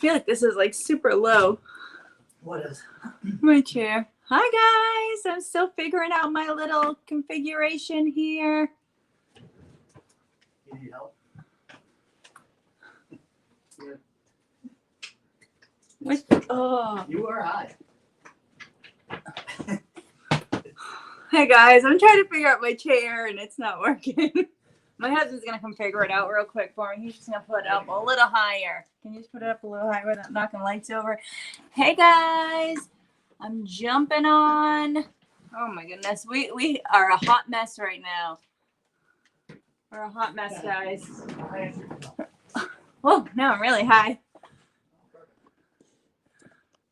feel like this is like super low. What is? My chair. Hi guys, I'm still figuring out my little configuration here. You need help? What? Oh. You are high. Hey guys, I'm trying to figure out my chair and it's not working. My husband's gonna come figure it out real quick for me. He's just gonna put it up a little higher. Can you just put it up a little higher without knocking lights over? Hey guys, I'm jumping on. Oh my goodness, we are a hot mess right now. We're a hot mess, guys. Oh, now I'm really high.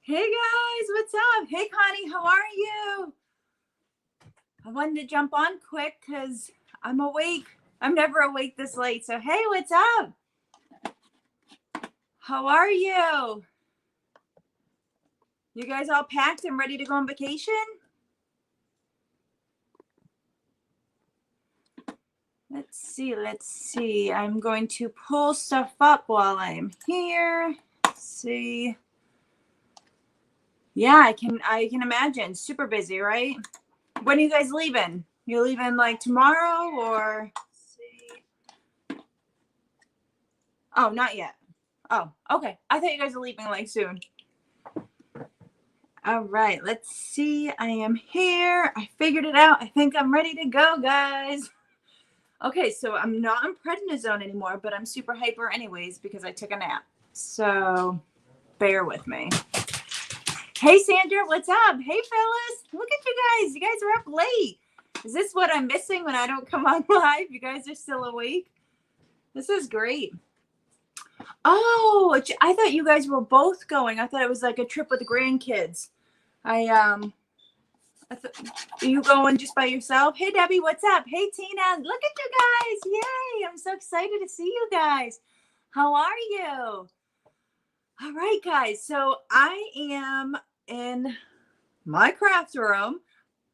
Hey guys, what's up? Hey Connie, how are you? I wanted to jump on quick because I'm awake. I'm never awake this late. So hey, what's up? How are you? You guys all packed and ready to go on vacation? Let's see. I'm going to pull stuff up while I'm here. Let's see. Yeah, I can imagine. Super busy, right? When are you guys leaving? You're leaving like tomorrow or? Let's see. Oh, not yet. Oh, okay. I thought you guys were leaving like soon. All right, let's see. I am here. I figured it out. I think I'm ready to go, guys. Okay, so I'm not in prednisone anymore, but I'm super hyper anyways because I took a nap. So bear with me. Hey, Sandra, what's up? Hey, Phyllis. Look at you guys. You guys are up late. Is this what I'm missing when I don't come on live? You guys are still awake? This is great. Oh, I thought you guys were both going. I thought it was like a trip with the grandkids. Are you going just by yourself? Hey, Debbie, what's up? Hey, Tina, look at you guys. Yay. I'm so excited to see you guys. How are you? All right, guys. So I am in my craft room,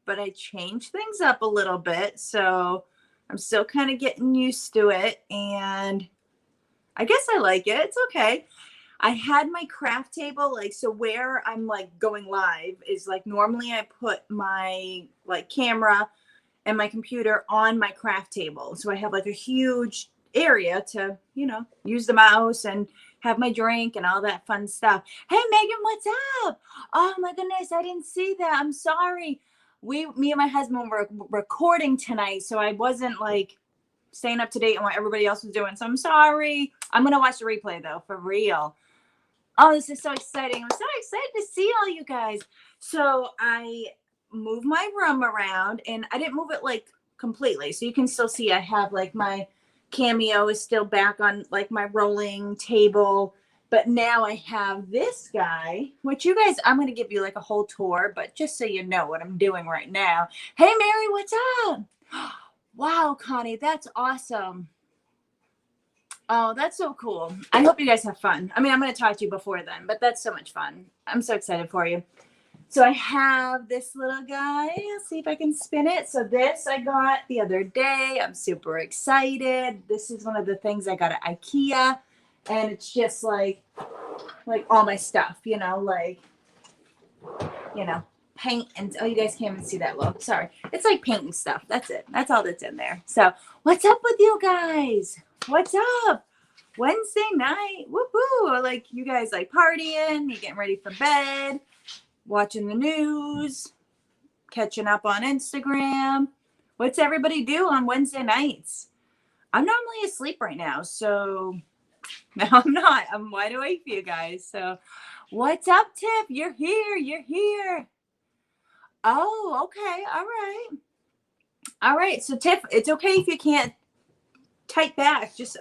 but I changed things up a little bit. So I'm still kind of getting used to it. And I guess I like it. It's okay. I had my craft table, like, so where I'm like going live is like normally I put my like camera and my computer on my craft table. So I have like a huge area to, you know, use the mouse and have my drink and all that fun stuff. Hey, Megan, what's up? Oh my goodness, I didn't see that. I'm sorry. Me and my husband were recording tonight, so I wasn't like staying up to date on what everybody else was doing. So I'm sorry. I'm going to watch the replay though, for real. Oh, this is so exciting. I'm so excited to see all you guys. So I moved my room around and I didn't move it like completely. So you can still see I have like my Cameo is still back on like my rolling table. But now I have this guy, which you guys, I'm going to give you like a whole tour, but just so you know what I'm doing right now. Hey, Mary, what's up? Wow, Connie, that's awesome. Oh, that's so cool. I hope you guys have fun. I mean, I'm going to talk to you before then, but that's so much fun. I'm so excited for you. So I have this little guy. Let's see if I can spin it. So this I got the other day. I'm super excited. This is one of the things I got at IKEA. And it's just like all my stuff, you know, like, you know, paint. And oh, you guys can't even see that well. Sorry. It's like painting stuff. That's it. That's all that's in there. So what's up with you guys? What's up? Wednesday night. Woohoo. Like you guys like partying. You're getting ready for bed. Watching the news. Catching up on Instagram. What's everybody do on Wednesday nights? I'm normally asleep right now. So no, I'm not. I'm wide awake for you guys. So what's up, Tiff? You're here. You're here. Oh, okay. All right. All right. So Tiff, it's okay if you can't type back. Just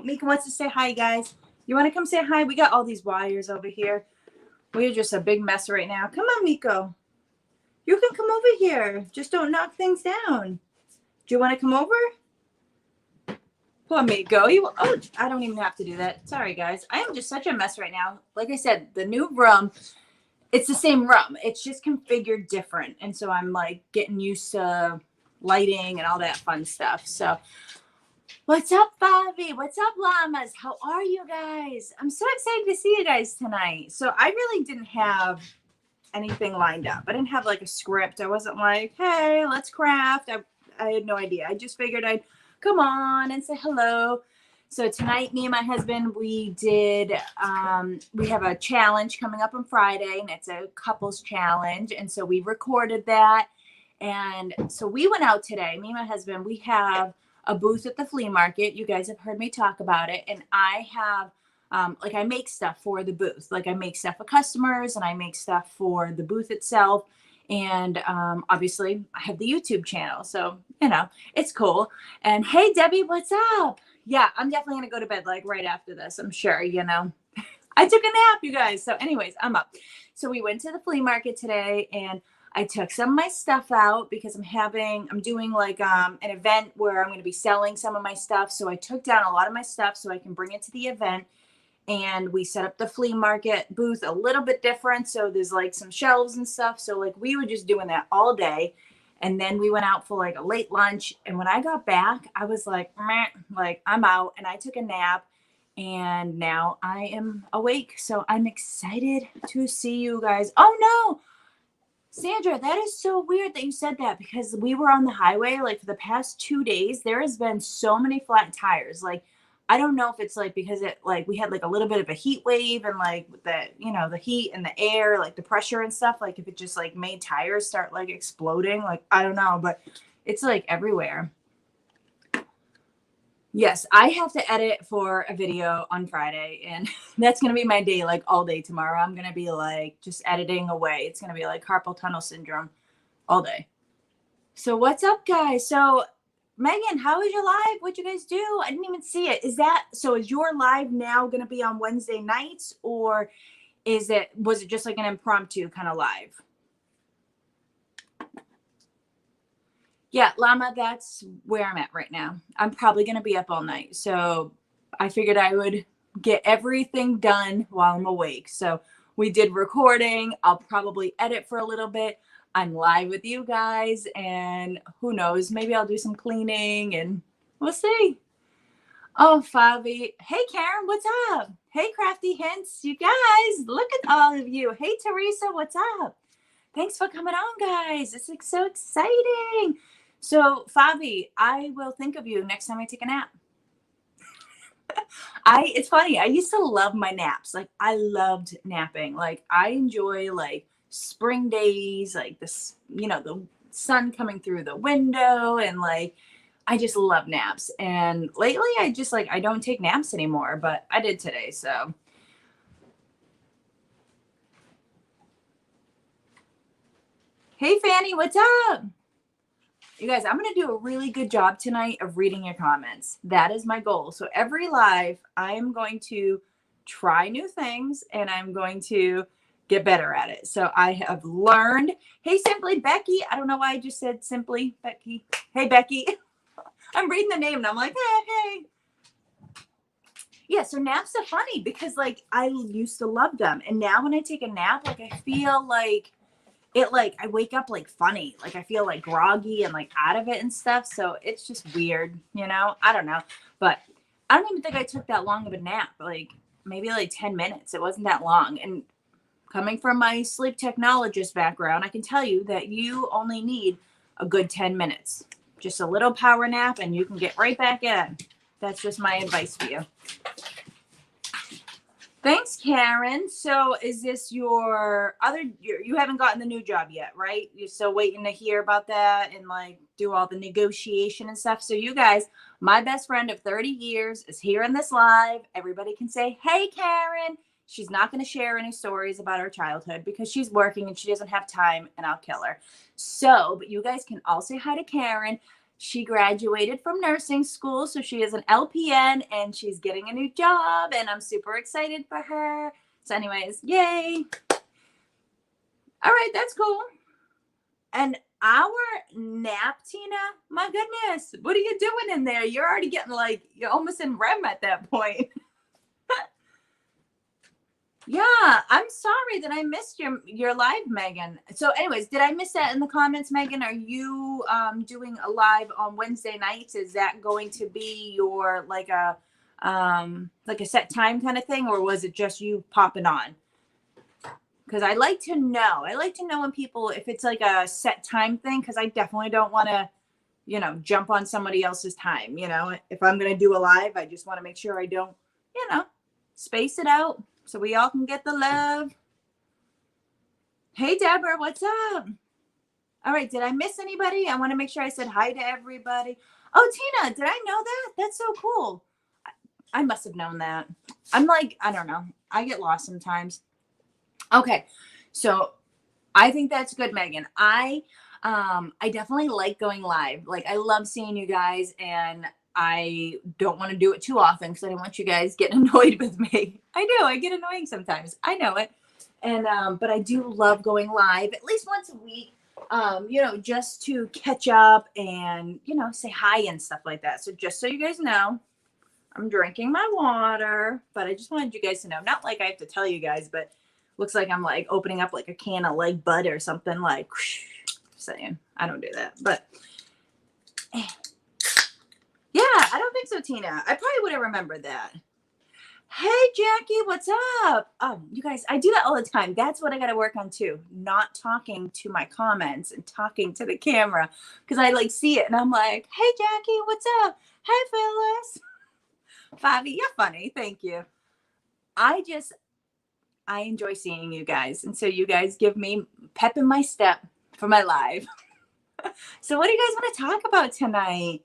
Mika wants to say hi, guys. You want to come say hi? We got all these wires over here. We're just a big mess right now. Come on, Miko. You can come over here. Just don't knock things down. Do you want to come over? Poor Miko. I don't even have to do that. Sorry, guys. I am just such a mess right now. Like I said, the new room, it's the same room. It's just configured different. And so I'm like getting used to lighting and all that fun stuff. So What's up, Bobby? What's up, llamas? How are you guys? I'm so excited to see you guys tonight. So I really didn't have anything lined up. I didn't have like a script. I wasn't like, hey, let's craft. I had no idea. I just figured I'd come on and say hello. So tonight, me and my husband, we have a challenge coming up on Friday, and it's a couples challenge. And so we recorded that. And so we went out today, me and my husband, we have a booth at the flea market. You guys have heard me talk about it. And I have, I make stuff for the booth. Like I make stuff for customers and I make stuff for the booth itself. And obviously I have the YouTube channel. So, it's cool. And hey, Debbie, what's up? Yeah, I'm definitely going to go to bed like right after this. I'm sure, I took a nap, you guys. So anyways, I'm up. So we went to the flea market today and I took some of my stuff out because I'm doing like an event where I'm going to be selling some of my stuff. So I took down a lot of my stuff so I can bring it to the event. And we set up the flea market booth a little bit different. So there's like some shelves and stuff. So like we were just doing that all day. And then we went out for like a late lunch. And when I got back, I was like, meh, like I'm out, and I took a nap. And now I am awake. So I'm excited to see you guys. Oh no, Sandra, that is so weird that you said that, because we were on the highway like for the past 2 days. There has been so many flat tires. Like, I don't know if it's like because we had like a little bit of a heat wave and like the heat and the air, like the pressure and stuff, like if it just like made tires start like exploding, like I don't know, but it's like everywhere. Yes, I have to edit for a video on Friday, and that's going to be my day, like all day tomorrow. I'm going to be like just editing away. It's going to be like carpal tunnel syndrome all day. So what's up, guys? So Megan, how was your live? What'd you guys do? I didn't even see it. Is your live now going to be on Wednesday nights, or was it just like an impromptu kind of live? Yeah, Llama, that's where I'm at right now. I'm probably going to be up all night. So I figured I would get everything done while I'm awake. So we did recording. I'll probably edit for a little bit. I'm live with you guys. And who knows, maybe I'll do some cleaning and we'll see. Oh, Fabi. Hey, Karen, what's up? Hey, Crafty Hints. You guys, look at all of you. Hey, Teresa, what's up? Thanks for coming on, guys. This is so exciting. So, Fabi, I will think of you next time I take a nap. It's funny. I used to love my naps. Like, I loved napping. Like, I enjoy, like, spring days, like, this, the sun coming through the window. And, like, I just love naps. And lately, I just, I don't take naps anymore. But I did today, so. Hey, Fanny, what's up? You guys, I'm going to do a really good job tonight of reading your comments. That is my goal. So every live, I am going to try new things and I'm going to get better at it. So I have learned. Hey, Simply Becky. I don't know why I just said Simply Becky. Hey, Becky. I'm reading the name and I'm like, hey. Yeah, so naps are funny because I used to love them. And now when I take a nap, I feel like I wake up funny, I feel groggy and out of it and stuff. So it's just weird, I don't know, but I don't even think I took that long of a nap, maybe 10 minutes. It wasn't that long. And coming from my sleep technologist background, I can tell you that you only need a good 10 minutes, just a little power nap and you can get right back in. That's just my advice for you. Thanks, Karen. So is this you haven't gotten the new job yet, right? You're still waiting to hear about that and do all the negotiation and stuff. So you guys, my best friend of 30 years is here in this live. Everybody can say, hey, Karen. She's not going to share any stories about her childhood because she's working and she doesn't have time and I'll kill her. So, but you guys can all say hi to Karen. She graduated from nursing school, so she is an LPN, and she's getting a new job, and I'm super excited for her. So anyways, yay. All right, that's cool. And our nap, Tina, my goodness, what are you doing in there? You're already getting you're almost in REM at that point. Yeah, I'm sorry that I missed your live, Megan. So anyways, did I miss that in the comments, Megan? Are you doing a live on Wednesday nights? Is that going to be your like a set time kind of thing, or was it just you popping on? Because I like to know. I like to know when people, if it's like a set time thing, because I definitely don't want to, jump on somebody else's time. If I'm going to do a live, I just want to make sure I don't, space it out so we all can get the love. Hey, Deborah, what's up? All right. Did I miss anybody? I want to make sure I said hi to everybody. Oh, Tina, did I know that? That's so cool. I must have known that. I'm like, I don't know. I get lost sometimes. Okay. So I think that's good, Megan. I definitely like going live. Like, I love seeing you guys, and I don't want to do it too often because I don't want you guys getting annoyed with me. I do. I get annoying sometimes. I know it. And but I do love going live at least once a week. Just to catch up and say hi and stuff like that. So just so you guys know, I'm drinking my water, but I just wanted you guys to know. Not like I have to tell you guys, but looks like I'm like opening up like a can of like Bud or something, like saying I don't do that, but yeah, I don't think so, Tina. I probably would have remembered that. Hey, Jackie, what's up? You guys, I do that all the time. That's what I got to work on too. Not talking to my comments and talking to the camera, because I like see it and I'm like, hey, Jackie, what's up? Hey, Phyllis. Fabi, you're funny. Thank you. I enjoy seeing you guys. And so you guys give me pep in my step for my live. So what do you guys want to talk about tonight?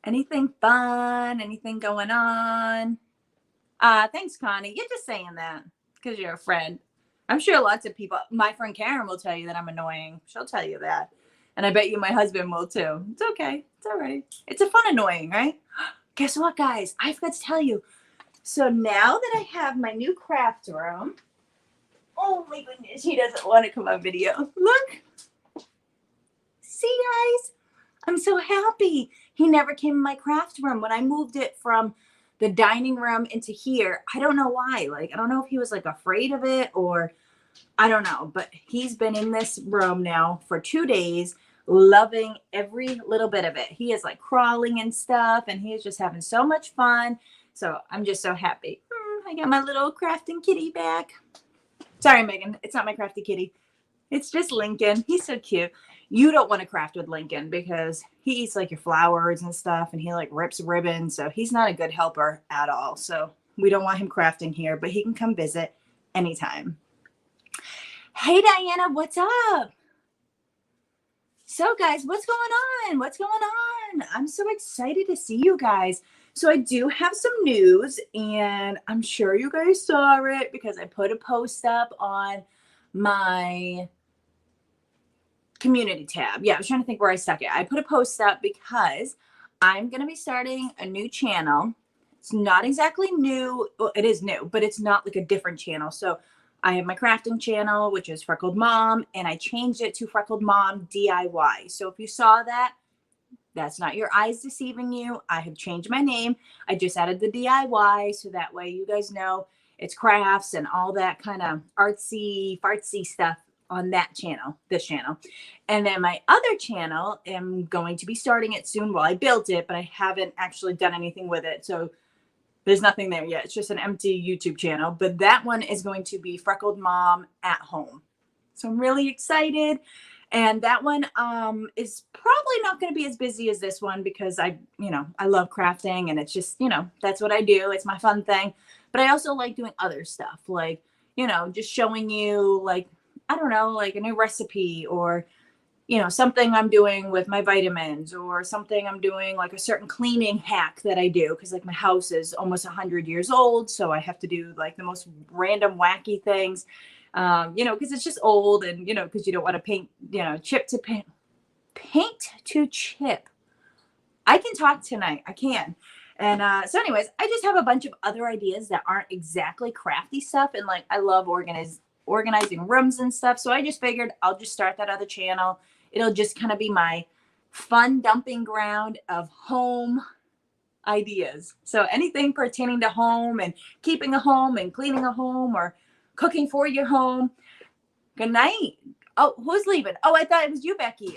Anything fun? Anything going on? Thanks, Connie. You're just saying that because you're a friend. I'm sure lots of people, my friend Karen will tell you that I'm annoying. She'll tell you that. And I bet you my husband will too. It's okay. It's all right. It's a fun annoying, right? Guess what, guys? I forgot to tell you. So now that I have my new craft room, oh my goodness, he doesn't want to come on video. Look. See, guys? I'm so happy. He never came in my craft room when I moved it from the dining room into here. I don't know why. Like, I don't know if he was like afraid of it or I don't know, but he's been in this room now for 2 days, loving every little bit of it. He is like crawling and stuff, and he is just having so much fun. So I'm just so happy. I got my little crafting kitty back. Sorry, Megan. It's not my crafty kitty. It's just Lincoln. He's so cute. You don't want to craft with Lincoln because he eats like your flowers and stuff, and he like rips ribbons. So he's not a good helper at all. So we don't want him crafting here, but he can come visit anytime. Hey, Diana, what's up? So guys, what's going on? What's going on? I'm so excited to see you guys. So I do have some news, and I'm sure you guys saw it because I put a post up on my community tab. Yeah, I was trying to think where I stuck it. I put a post up because I'm going to be starting a new channel. It's not exactly new. Well, it is new, but it's not like a different channel. So I have my crafting channel, which is Freckled Mom, and I changed it to Freckled Mom DIY. So if you saw that, that's not your eyes deceiving you. I have changed my name. I just added the DIY so that way you guys know it's crafts and all that kind of artsy, fartsy stuff on that channel, this channel. And then my other channel, I'm going to be starting it soon. Well, I built it, but I haven't actually done anything with it. So there's nothing there yet. It's just an empty YouTube channel. But that one is going to be Freckled Mom at Home. So I'm really excited. And that one is probably not going to be as busy as this one because I love crafting and it's just, that's what I do. It's my fun thing. But I also like doing other stuff like, just showing you like, I don't know, like a new recipe or, something I'm doing with my vitamins or something I'm doing like a certain cleaning hack that I do. Cause like my house is almost 100 years old. So I have to do like the most random wacky things. Because it's just old and, because you don't want to paint, chip to paint to chip. I can talk tonight. I can. And so anyways, I just have a bunch of other ideas that aren't exactly crafty stuff. And like, I love organizing rooms and stuff. So I just figured I'll just start that other channel. It'll just kind of be my fun dumping ground of home ideas. So anything pertaining to home and keeping a home and cleaning a home or cooking for your home. Good night. Oh, who's leaving? Oh, I thought it was you, Becky.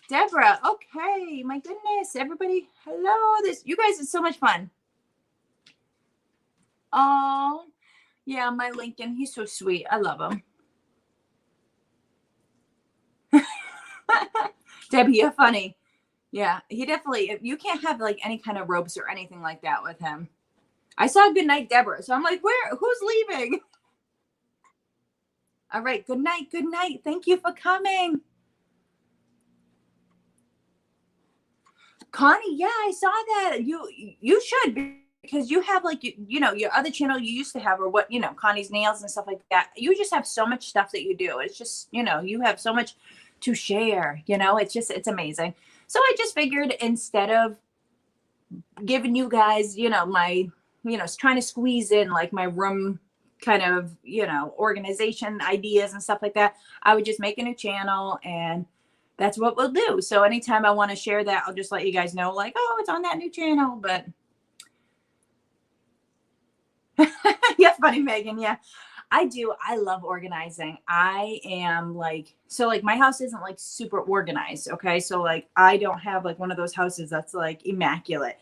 Deborah. Okay. My goodness. Everybody. Hello. You guys are so much fun. Oh, yeah. My Lincoln. He's so sweet. I love him. Debbie, you're funny. Yeah, he definitely, you can't have like any kind of ropes or anything like that with him. I saw good night, Deborah. So I'm like, who's leaving? All right. Good night. Good night. Thank you for coming. Connie, yeah, I saw that. You should, because you have like, you know, your other channel you used to have, or what, you know, Connie's nails and stuff like that. You just have so much stuff that you do. It's just, you know, you have so much to share, you know, it's amazing. So I just figured instead of giving you guys, you know, my, you know, trying to squeeze in like my room kind of, you know, organization ideas and stuff like that, I would just make a new channel and that's what we'll do. So anytime I want to share that, I'll just let you guys know like, oh, it's on that new channel. But yeah, funny, Megan. Yeah, I do. I love organizing. I am like, so like my house isn't like super organized. Okay. So like, I don't have like one of those houses that's like immaculate,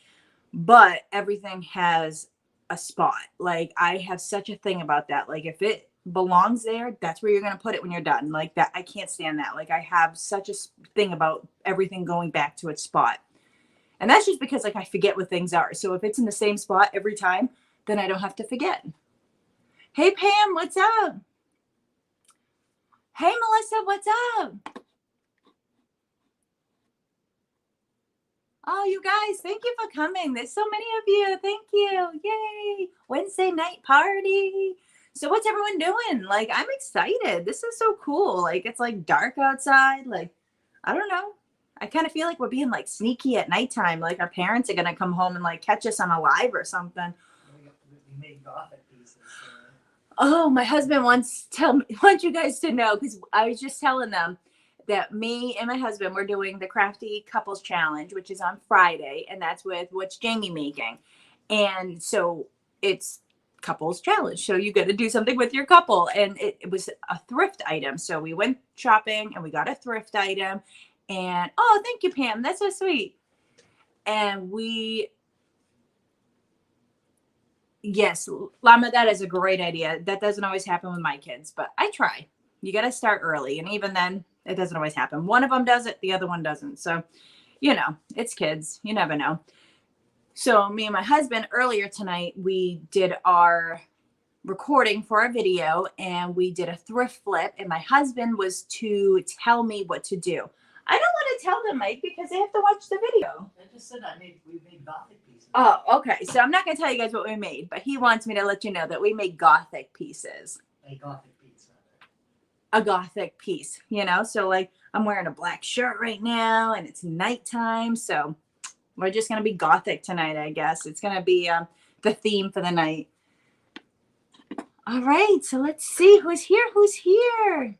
but everything has a spot. Like I have such a thing about that. Like if it belongs there, that's where you're going to put it when you're done. Like that. I can't stand that. Like I have such a thing about everything going back to its spot. And that's just because like I forget what things are. So if it's in the same spot every time, then I don't have to forget. Hey, Pam, what's up? Hey, Melissa, what's up? Oh, you guys, thank you for coming. There's so many of you. Thank you. Yay. Wednesday night party. So what's everyone doing? Like, I'm excited. This is so cool. Like, it's like dark outside. Like, I don't know. I kind of feel like we're being like sneaky at nighttime. Like our parents are going to come home and like catch us on a live or something. We made gothic pieces. Oh, my husband wants you guys to know, because I was just telling them that me and my husband, we're doing the Crafty Couples Challenge, which is on Friday, and that's with What's Jamie Making. And so it's couples challenge. So you got to do something with your couple. And it was a thrift item. So we went shopping and we got a thrift item. And oh, thank you, Pam. That's so sweet. And yes, Llama, that is a great idea. That doesn't always happen with my kids, but I try. You got to start early. And even then, it doesn't always happen. One of them does it, the other one doesn't. So, you know, it's kids. You never know. So me and my husband earlier tonight, we did our recording for our video and we did a thrift flip. And my husband was to tell me what to do. I don't want to tell them, Mike, because they have to watch the video. I just said we made gothic pieces. Oh, okay. So I'm not going to tell you guys what we made, but he wants me to let you know that we made gothic pieces. A gothic piece. A gothic piece, you know? So like I'm wearing a black shirt right now and it's nighttime. So we're just going to be gothic tonight, I guess. It's going to be the theme for the night. All right. So let's see who's here. Who's here?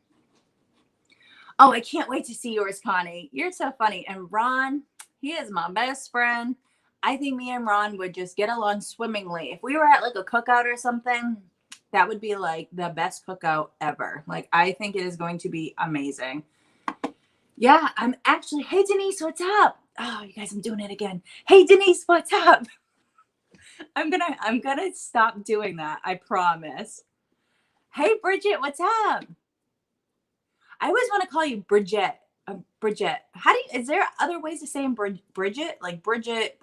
Oh, I can't wait to see yours, Connie. You're so funny. And Ron, he is my best friend. I think me and Ron would just get along swimmingly. If we were at like a cookout or something, that would be like the best cookout ever. Like, I think it is going to be amazing. Yeah, I'm actually, hey, Denise, what's up? Oh, you guys, I'm doing it again. Hey, Denise, what's up? I'm gonna stop doing that. I promise. Hey, Bridget, what's up? I always want to call you Bridget. Bridget. How do you, is there other ways of saying Bridget? Like Bridget.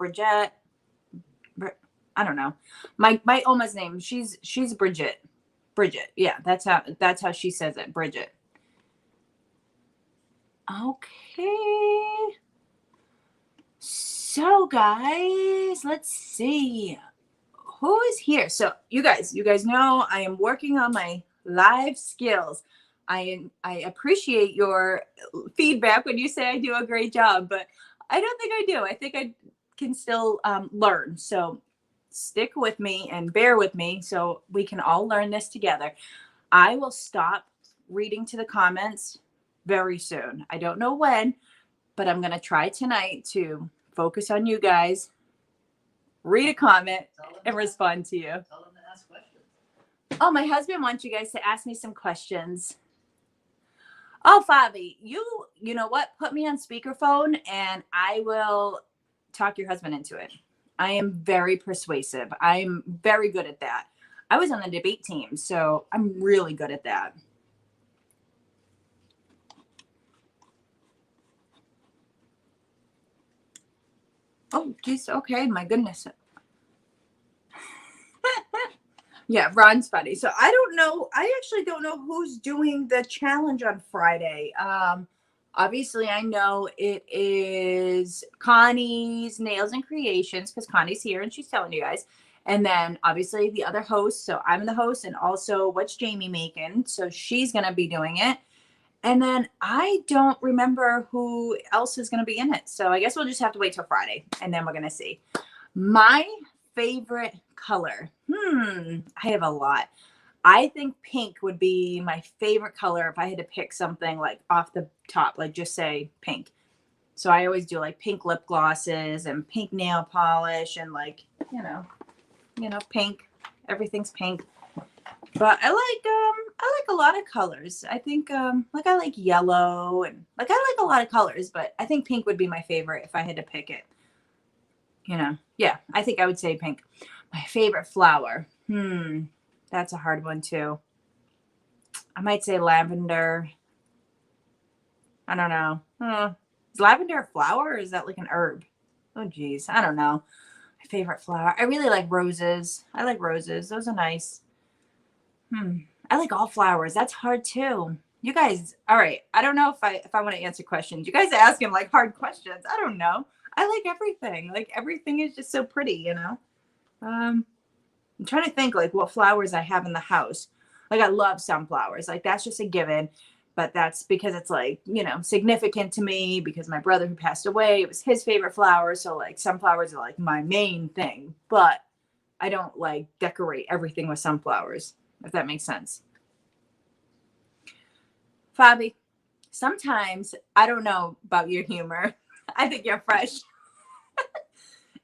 I don't know. My Oma's name. She's Bridget. Bridget. Yeah, that's how she says it. Bridget. Okay. So guys, let's see. Who is here? So you guys know I am working on my live skills. I appreciate your feedback when you say I do a great job, but I don't think I do. I think I can still learn. So stick with me and bear with me so we can all learn this together. I will stop reading to the comments very soon. I don't know when, but I'm going to try tonight to focus on you guys, read a comment, Tell them and to- respond to you. Tell them to ask questions. Oh, my husband wants you guys to ask me some questions. Oh, Fabi, you know what? Put me on speakerphone and I will talk your husband into it. I am very persuasive. I'm very good at that. I was on the debate team, so I'm really good at that. Oh, geez. Okay. My goodness. Yeah, Ron's funny. So I don't know. I actually don't know who's doing the challenge on Friday. Obviously, I know it is Connie's Nails and Creations because Connie's here and she's telling you guys. And then obviously the other host. So I'm the host, and also what's Jamie making? So she's going to be doing it. And then I don't remember who else is going to be in it. So I guess we'll just have to wait till Friday and then we're going to see. My favorite color. I have a lot. I think pink would be my favorite color if I had to pick something like off the top, like just say pink. So I always do like pink lip glosses and pink nail polish and like, you know, pink. Everything's pink. But I like a lot of colors. I think like I like yellow and like I like a lot of colors, but I think pink would be my favorite if I had to pick it. You know, yeah, I think I would say pink. My favorite flower. That's a hard one too. I might say lavender. I don't know. Is lavender a flower or is that like an herb? Oh geez, I don't know. My favorite flower. I really like roses. I like roses. Those are nice. I like all flowers. That's hard too. You guys, all right. I don't know if I want to answer questions. You guys are asking like hard questions. I don't know. I like everything. Like everything is just so pretty, you know. I'm trying to think like what flowers I have in the house. Like I love sunflowers. Like that's just a given. But that's because it's like, you know, significant to me because my brother who passed away, it was his favorite flower. So like sunflowers are like my main thing. But I don't like decorate everything with sunflowers, if that makes sense. Fabi, sometimes I don't know about your humor. I think you're fresh.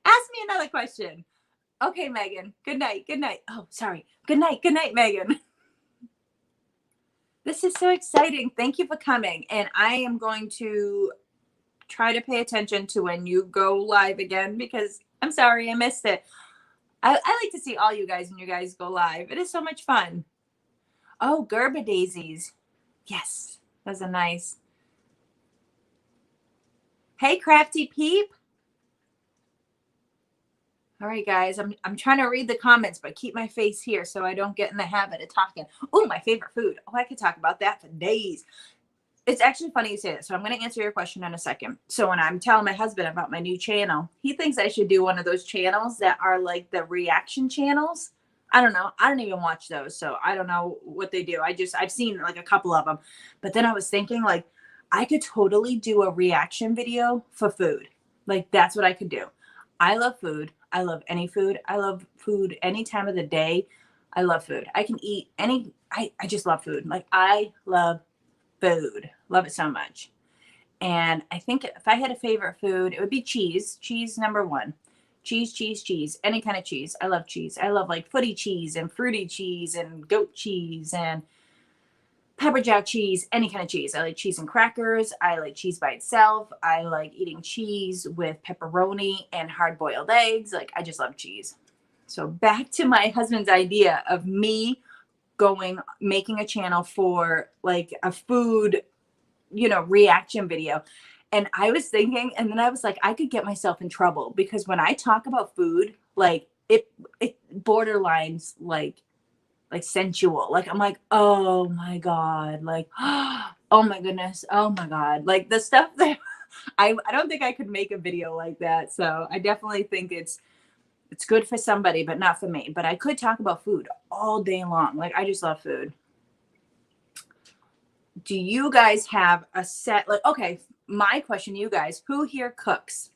Ask me another question. Okay, Megan. Good night. Good night. Oh, sorry. Good night. Good night, Megan. This is so exciting. Thank you for coming. And I am going to try to pay attention to when you go live again because I'm sorry I missed it. I like to see all you guys when you guys go live. It is so much fun. Oh, Gerber daisies. Yes, those are nice. Hey, Crafty Peep. All right, guys, I'm trying to read the comments, but keep my face here so I don't get in the habit of talking. Oh, my favorite food. Oh, I could talk about that for days. It's actually funny you say that. So I'm going to answer your question in a second. So when I'm telling my husband about my new channel, he thinks I should do one of those channels that are like the reaction channels. I don't know. I don't even watch those. So I don't know what they do. I've seen like a couple of them. But then I was thinking like I could totally do a reaction video for food. Like that's what I could do. I love food. I love any food. I love food any time of the day. I love food. I can eat any, I just love food. Like I love food. Love it so much. And I think if I had a favorite food, it would be cheese. Cheese number one. Cheese, cheese, cheese. Any kind of cheese. I love cheese. I love like footy cheese and fruity cheese and goat cheese and pepper jack cheese, any kind of cheese. I like cheese and crackers. I like cheese by itself. I like eating cheese with pepperoni and hard-boiled eggs. Like, I just love cheese. So back to my husband's idea of me making a channel for like a food, you know, reaction video. And I was thinking, and then I was like, I could get myself in trouble because when I talk about food, like it borderlines like sensual. Like I'm like, oh my God, like, oh my goodness, oh my God. Like the stuff that I don't think I could make a video like that. So I definitely think it's good for somebody, but not for me. But I could talk about food all day long. Like I just love food. Do you guys have a set, like, okay, my question to you guys, who here cooks?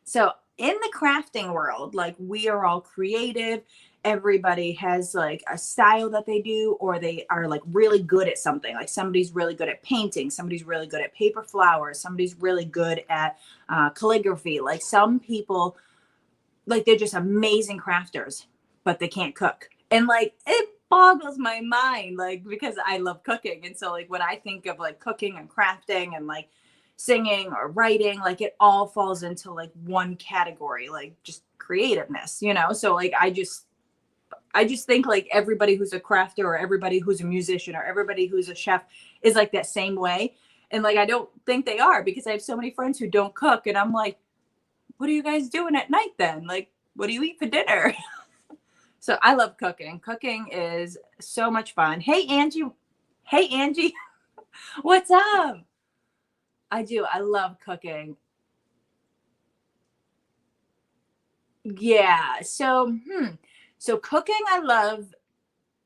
So in the crafting world, like we are all creative. Everybody has like a style that they do, or they are like really good at something. Like somebody's really good at painting. Somebody's really good at paper flowers. Somebody's really good at calligraphy. Like some people like they're just amazing crafters, but they can't cook. And like it boggles my mind, like because I love cooking. And so like when I think of like cooking and crafting and like singing or writing, like it all falls into like one category, like just creativeness, you know? So like I just think like everybody who's a crafter or everybody who's a musician or everybody who's a chef is like that same way. And like I don't think they are, because I have so many friends who don't cook, and I'm like, what are you guys doing at night then? Like, what do you eat for dinner? So I love cooking. Cooking is so much fun. Hey, Angie. Hey, Angie. What's up? I do. I love cooking. Yeah. So cooking, I love.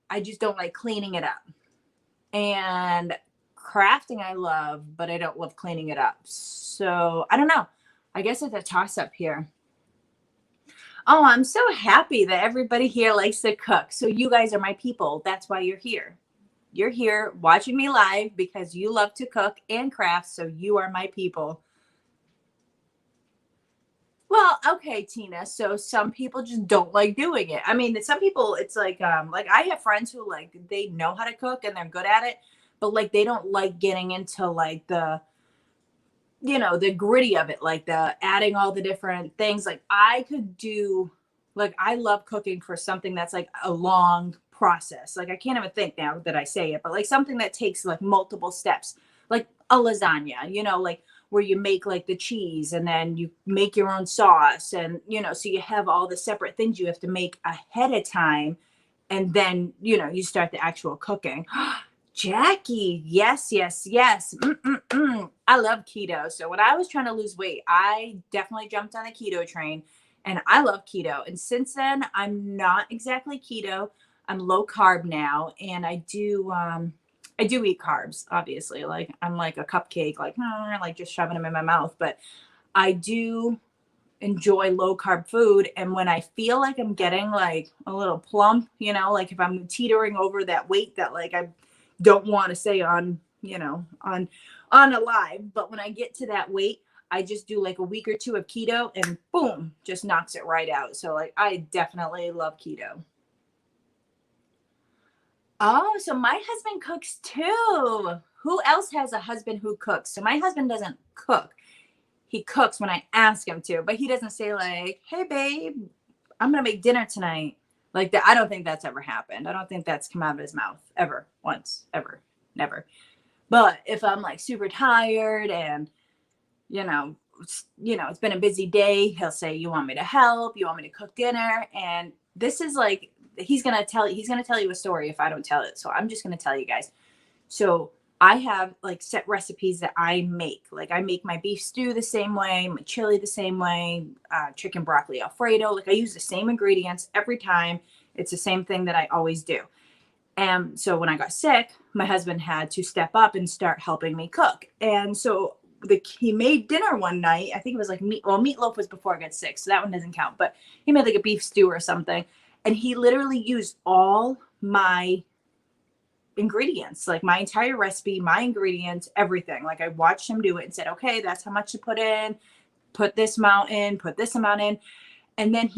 I just don't like cleaning it up. And crafting, I love, but I don't love cleaning it up. So I don't know. I guess it's a toss up here. Oh, I'm so happy that everybody here likes to cook. So you guys are my people. That's why you're here. You're here watching me live because you love to cook and craft. So you are my people. Well, okay, Tina. So some people just don't like doing it. I mean, some people, it's like I have friends who like they know how to cook and they're good at it, but like they don't like getting into like the, you know, the gritty of it, like the adding all the different things. Like I could do, like I love cooking for something that's like a long process. Like I can't even think now that I say it, but like something that takes like multiple steps, like a lasagna, you know, like where you make like the cheese and then you make your own sauce, and you know, so you have all the separate things you have to make ahead of time, and then you know you start the actual cooking. Jackie, yes, yes, yes. I love keto. So when I was trying to lose weight, I definitely jumped on a keto train, and I love keto. And since then, I'm not exactly keto. I'm low carb now, and I do eat carbs, obviously. Like I'm like a cupcake, like just shoving them in my mouth. But I do enjoy low carb food. And when I feel like I'm getting like a little plump, you know, like if I'm teetering over that weight that like I don't want to say on, you know, on a live, but when I get to that weight, I just do like a week or two of keto and boom, just knocks it right out. So like I definitely love keto. Oh, so my husband cooks too. Who else has a husband who cooks? So my husband doesn't cook. He cooks when I ask him to, but he doesn't say like, "Hey babe, I'm going to make dinner tonight." Like that. I don't think that's ever happened. I don't think that's come out of his mouth ever, once, ever, never. But if I'm like super tired and you know, it's been a busy day, he'll say, "You want me to help? You want me to cook dinner?" And this is like he's going to tell you a story if I don't tell it. So I'm just going to tell you guys. So I have like set recipes that I make. Like I make my beef stew the same way, my chili the same way, chicken broccoli Alfredo. Like I use the same ingredients every time. It's the same thing that I always do. And so when I got sick, my husband had to step up and start helping me cook. And so he made dinner one night. I think it was like meatloaf was before I got sick, so that one doesn't count. But he made like a beef stew or something, and he literally used all my ingredients, like my entire recipe, my ingredients, everything. Like I watched him do it and said, "Okay, that's how much to put in. Put this amount in. Put this amount in." And then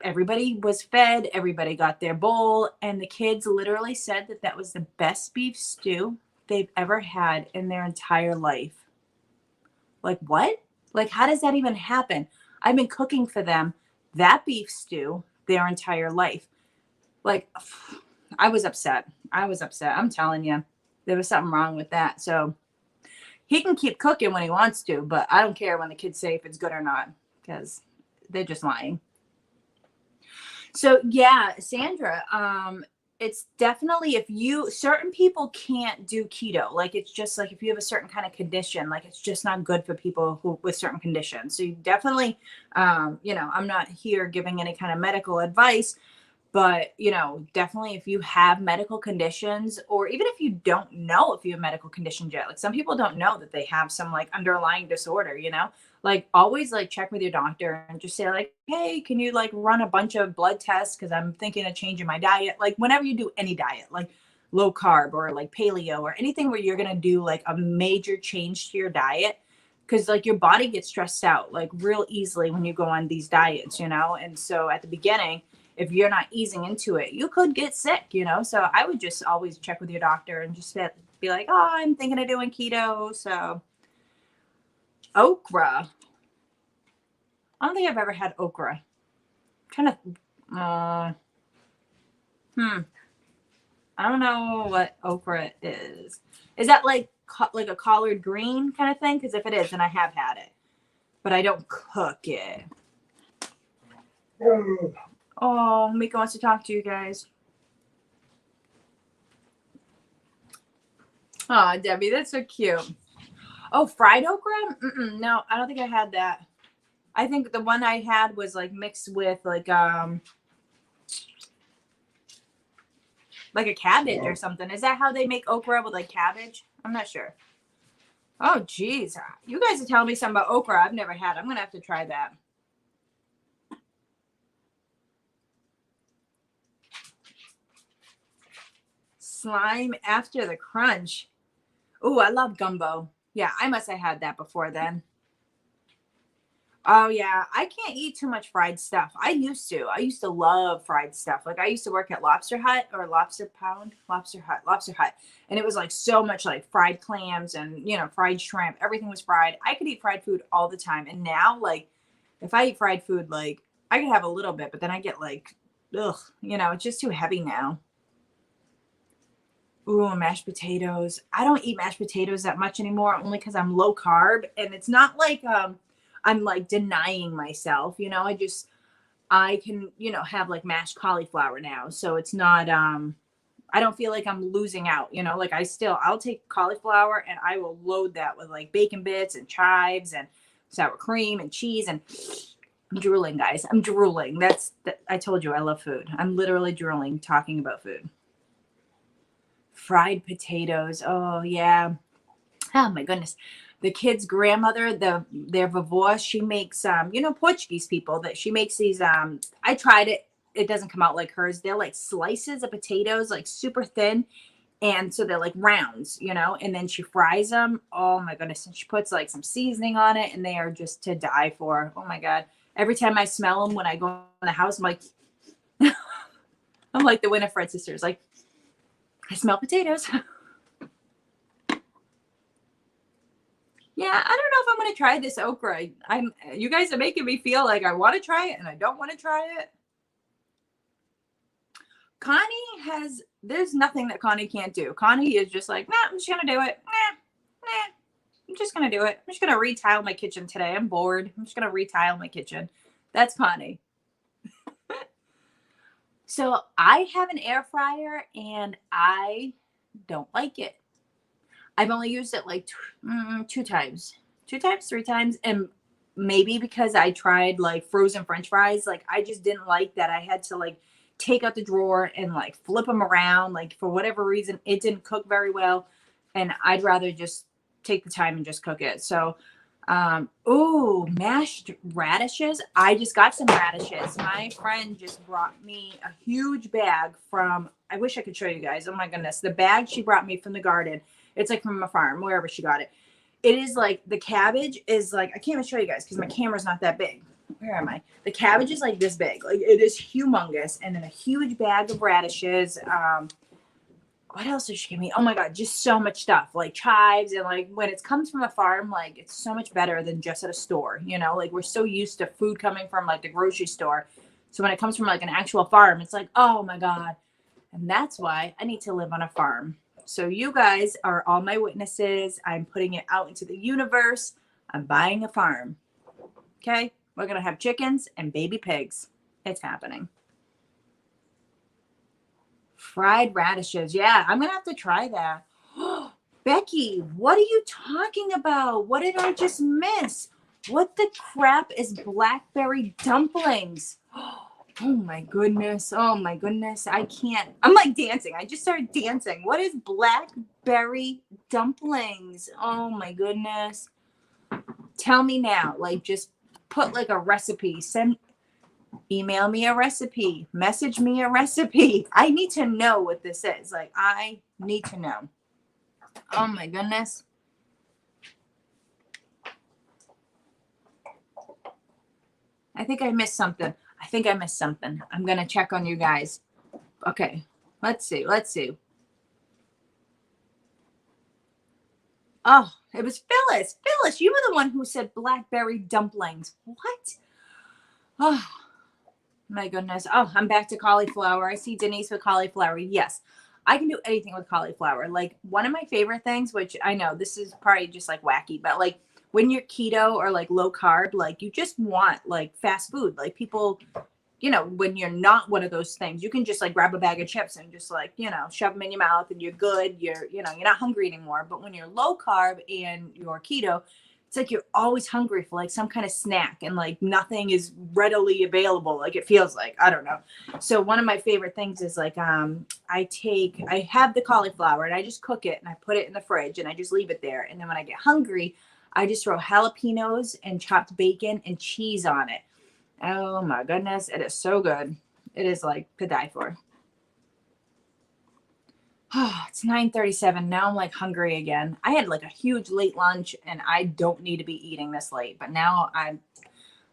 everybody was fed, everybody got their bowl, and the kids literally said that that was the best beef stew they've ever had in their entire life. Like, what? Like, how does that even happen? I've been cooking for them that beef stew their entire life. Like, I was upset. I'm telling you, there was something wrong with that. So he can keep cooking when he wants to, but I don't care when the kids say if it's good or not, because they're just lying. So yeah, Sandra, it's definitely certain people can't do keto. Like it's just like if you have a certain kind of condition, like it's just not good for people with certain conditions. So you definitely, I'm not here giving any kind of medical advice, but definitely if you have medical conditions, or even if you don't know if you have medical conditions yet, like some people don't know that they have some like underlying disorder, like always like check with your doctor and just say like, "Hey, can you like run a bunch of blood tests? Cause I'm thinking of changing my diet." Like whenever you do any diet, like low carb or like paleo or anything where you're going to do like a major change to your diet, because like your body gets stressed out like real easily when you go on these diets, you know? And so at the beginning, if you're not easing into it, you could get sick, you know? So I would just always check with your doctor and just be like, oh, I'm thinking of doing keto. So okra. I don't think I've ever had okra. I'm trying to, I don't know what okra is. Is that like a collard green kind of thing? Because if it is, then I have had it. But I don't cook it. Oh, Mika wants to talk to you guys. Oh, Debbie, that's so cute. Oh, fried okra? No, I don't think I had that. I think the one I had was like mixed with like a cabbage or something. Is that how they make okra with like cabbage? I'm not sure. Oh, geez. You guys are telling me something about okra I've never had. I'm going to have to try that. Slime after the crunch. Oh, I love gumbo. Yeah, I must have had that before then. Oh, yeah. I can't eat too much fried stuff. I used to love fried stuff. Like I used to work at Lobster Hut or Lobster Hut. And it was like so much like fried clams and, you know, fried shrimp. Everything was fried. I could eat fried food all the time. And now, like, if I eat fried food, like, I could have a little bit, but then I get like, ugh, you know, it's just too heavy now. Ooh, mashed potatoes. I don't eat mashed potatoes that much anymore, only because I'm low carb. And it's not like, I'm like denying myself, you know, I can, you know, have like mashed cauliflower now. So it's not, I don't feel like I'm losing out, you know, like I'll take cauliflower and I will load that with like bacon bits and chives and sour cream and cheese. And I'm drooling, guys. I'm drooling. I told you I love food. I'm literally drooling talking about food. Fried potatoes. Oh, yeah. Oh, my goodness. The kid's grandmother, their vovó, she makes, you know, Portuguese people that she makes these, I tried it. It doesn't come out like hers. They're like slices of potatoes, like super thin. And so they're like rounds, you know, and then she fries them. Oh my goodness. And she puts like some seasoning on it and they are just to die for. Oh my God. Every time I smell them when I go in the house, I'm like, I'm like the Winifred sisters. Like, I smell potatoes. Yeah, I don't know if I'm going to try this okra. You guys are making me feel like I want to try it and I don't want to try it. There's nothing that Connie can't do. Connie is just like, nah, I'm just going to do it. Nah, I'm just going to do it. I'm just going to retile my kitchen today. I'm bored. I'm just going to retile my kitchen. That's Connie. So I have an air fryer and I don't like it. I've only used it like 2 times, 3 times. And maybe because I tried like frozen French fries, like I just didn't like that. I had to like take out the drawer and like flip them around. Like for whatever reason, it didn't cook very well. And I'd rather just take the time and just cook it. So, mashed radishes. I just got some radishes. My friend just brought me a huge bag I wish I could show you guys. Oh my goodness. The bag she brought me from the garden. It's like from a farm, wherever she got it. It is like, the cabbage is like, I can't even show you guys because my camera's not that big. Where am I? The cabbage is like this big. Like it is humongous. And then a huge bag of radishes. What else did she give me? Oh my God, just so much stuff. Like chives. And like when it comes from a farm, like it's so much better than just at a store. You know, like we're so used to food coming from like the grocery store. So when it comes from like an actual farm, it's like, oh my God. And that's why I need to live on a farm. So you guys are all my witnesses. I'm putting it out into the universe. I'm buying a farm. Okay? We're going to have chickens and baby pigs. It's happening. Fried radishes. Yeah, I'm going to have to try that. Becky, what are you talking about? What did I just miss? What the crap is blackberry dumplings? Oh my goodness. Oh my goodness. I can't. I'm like dancing. I just started dancing. What is blackberry dumplings? Oh my goodness. Tell me now. Like just put like a recipe. Email me a recipe. Message me a recipe. I need to know what this is. Like I need to know. Oh my goodness. I think I missed something. I'm going to check on you guys. Okay. Let's see. Oh, it was Phyllis. Phyllis, you were the one who said blackberry dumplings. What? Oh, my goodness. Oh, I'm back to cauliflower. I see Denise with cauliflower. Yes, I can do anything with cauliflower. Like, one of my favorite things, which I know this is probably just like wacky, but like when you're keto or like low carb, like you just want like fast food. Like people, you know, when you're not one of those things, you can just like grab a bag of chips and just like, you know, shove them in your mouth and you're good. You're not hungry anymore. But when you're low carb and you're keto, it's like you're always hungry for like some kind of snack and like nothing is readily available. Like it feels like, I don't know. So one of my favorite things is like, I have the cauliflower and I just cook it and I put it in the fridge and I just leave it there. And then when I get hungry, I just throw jalapenos and chopped bacon and cheese on it. Oh my goodness, it is so good. It is like to die for. Oh, it's 9:37. Now I'm like hungry again. I had like a huge late lunch and I don't need to be eating this late. But now I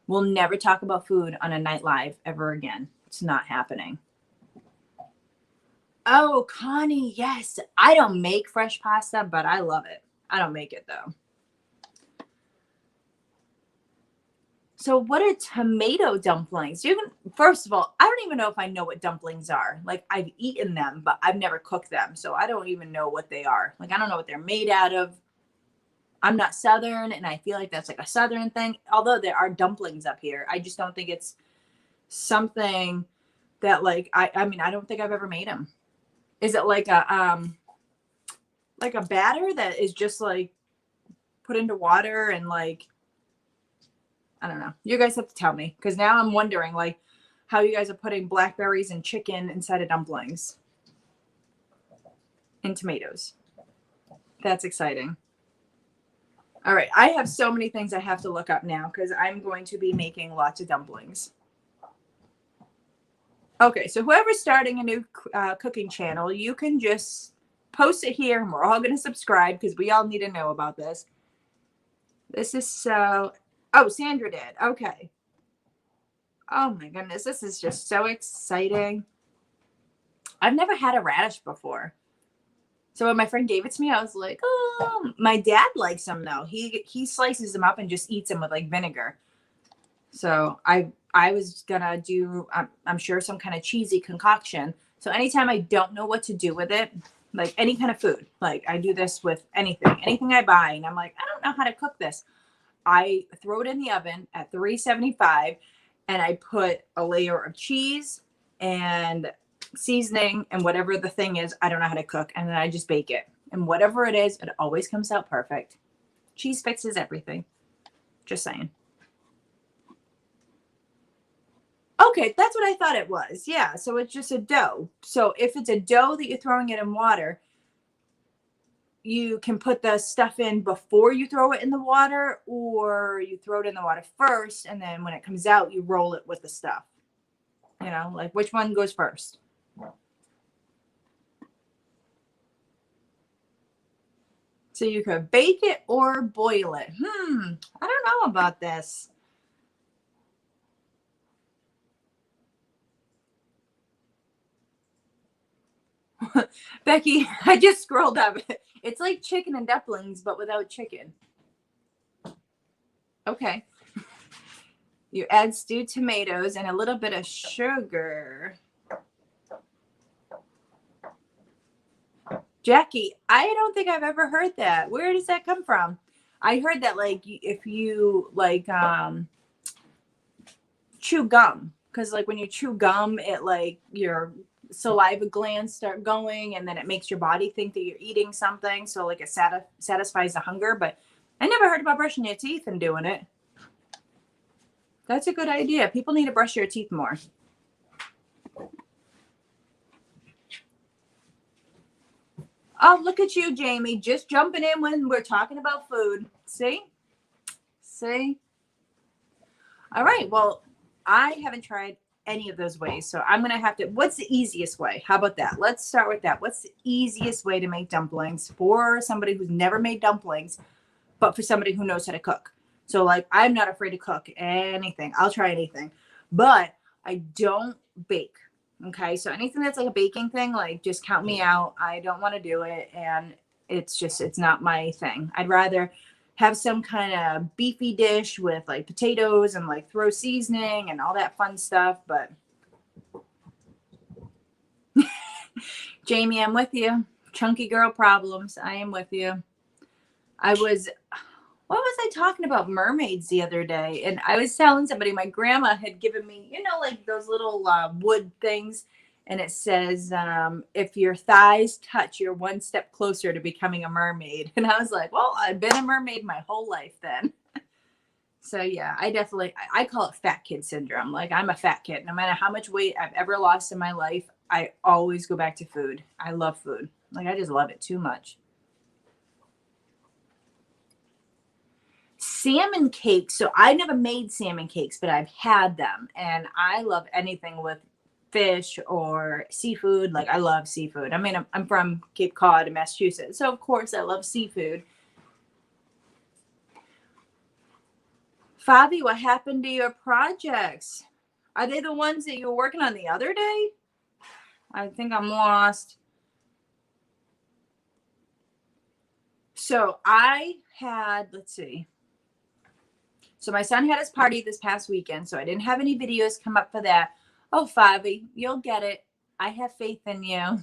will never talk about food on a night live ever again. It's not happening. Oh, Connie, yes. I don't make fresh pasta, but I love it. I don't make it though. So what are tomato dumplings? You can, first of all, I don't even know if I know what dumplings are. Like I've eaten them, but I've never cooked them. So I don't even know what they are. Like, I don't know what they're made out of. I'm not Southern and I feel like that's like a Southern thing. Although there are dumplings up here. I just don't think it's something that like, I mean, I don't think I've ever made them. Is it like a batter that is just like put into water and like, I don't know. You guys have to tell me because now I'm wondering like how you guys are putting blackberries and chicken inside of dumplings and tomatoes. That's exciting. All right. I have so many things I have to look up now because I'm going to be making lots of dumplings. Okay. So whoever's starting a new cooking channel, you can just post it here and we're all going to subscribe because we all need to know about this. This is so... Oh, Sandra did. Okay. Oh my goodness. This is just so exciting. I've never had a radish before. So when my friend gave it to me, I was like, oh, my dad likes them though. He slices them up and just eats them with like vinegar. So I was gonna do, I'm sure some kind of cheesy concoction. So anytime I don't know what to do with it, like any kind of food, like I do this with anything I buy. And I'm like, I don't know how to cook this. I throw it in the oven at 375 and I put a layer of cheese and seasoning and whatever the thing is, I don't know how to cook. And then I just bake it. And whatever it is, it always comes out perfect. Cheese fixes everything. Just saying. Okay, that's what I thought it was. Yeah, so it's just a dough. So if it's a dough that you're throwing it in water, you can put the stuff in before you throw it in the water, or you throw it in the water first, and then when it comes out, you roll it with the stuff. You know, like which one goes first? So you could bake it or boil it. I don't know about this. Becky, I just scrolled up. It's like chicken and dumplings, but without chicken. Okay. You add stewed tomatoes and a little bit of sugar. Jackie, I don't think I've ever heard that. Where does that come from? I heard that like if you like chew gum, because like when you chew gum, it like your saliva glands start going and then it makes your body think that you're eating something. So like it satisfies the hunger. But I never heard about brushing your teeth and doing it. That's a good idea. People need to brush their teeth more. Oh, look at you, Jamie, just jumping in when we're talking about food. See? All right. Well, I haven't tried any of those ways. So I'm going to have to, what's the easiest way? How about that? Let's start with that. What's the easiest way to make dumplings for somebody who's never made dumplings, but for somebody who knows how to cook? So like, I'm not afraid to cook anything. I'll try anything, but I don't bake. Okay. So anything that's like a baking thing, like just count me out. I don't want to do it. And it's not my thing. I'd rather have some kind of beefy dish with like potatoes and like throw seasoning and all that fun stuff. But Jamie, I'm with you. Chunky girl problems. I am with you. What was I talking about? Mermaids the other day. And I was telling somebody my grandma had given me, like those little wood things. And it says, if your thighs touch, you're one step closer to becoming a mermaid. And I was like, well, I've been a mermaid my whole life then. So yeah, I call it fat kid syndrome. Like I'm a fat kid. No matter how much weight I've ever lost in my life, I always go back to food. I love food. Like I just love it too much. Salmon cakes. So I never made salmon cakes, but I've had them. And I love anything with fish or seafood. Like I love seafood. I mean, I'm from Cape Cod in Massachusetts. So of course I love seafood. Fabi, what happened to your projects? Are they the ones that you were working on the other day? I think I'm lost. So I had, let's see. So my son had his party this past weekend, so I didn't have any videos come up for that. Oh, Fabi, you'll get it. I have faith in you.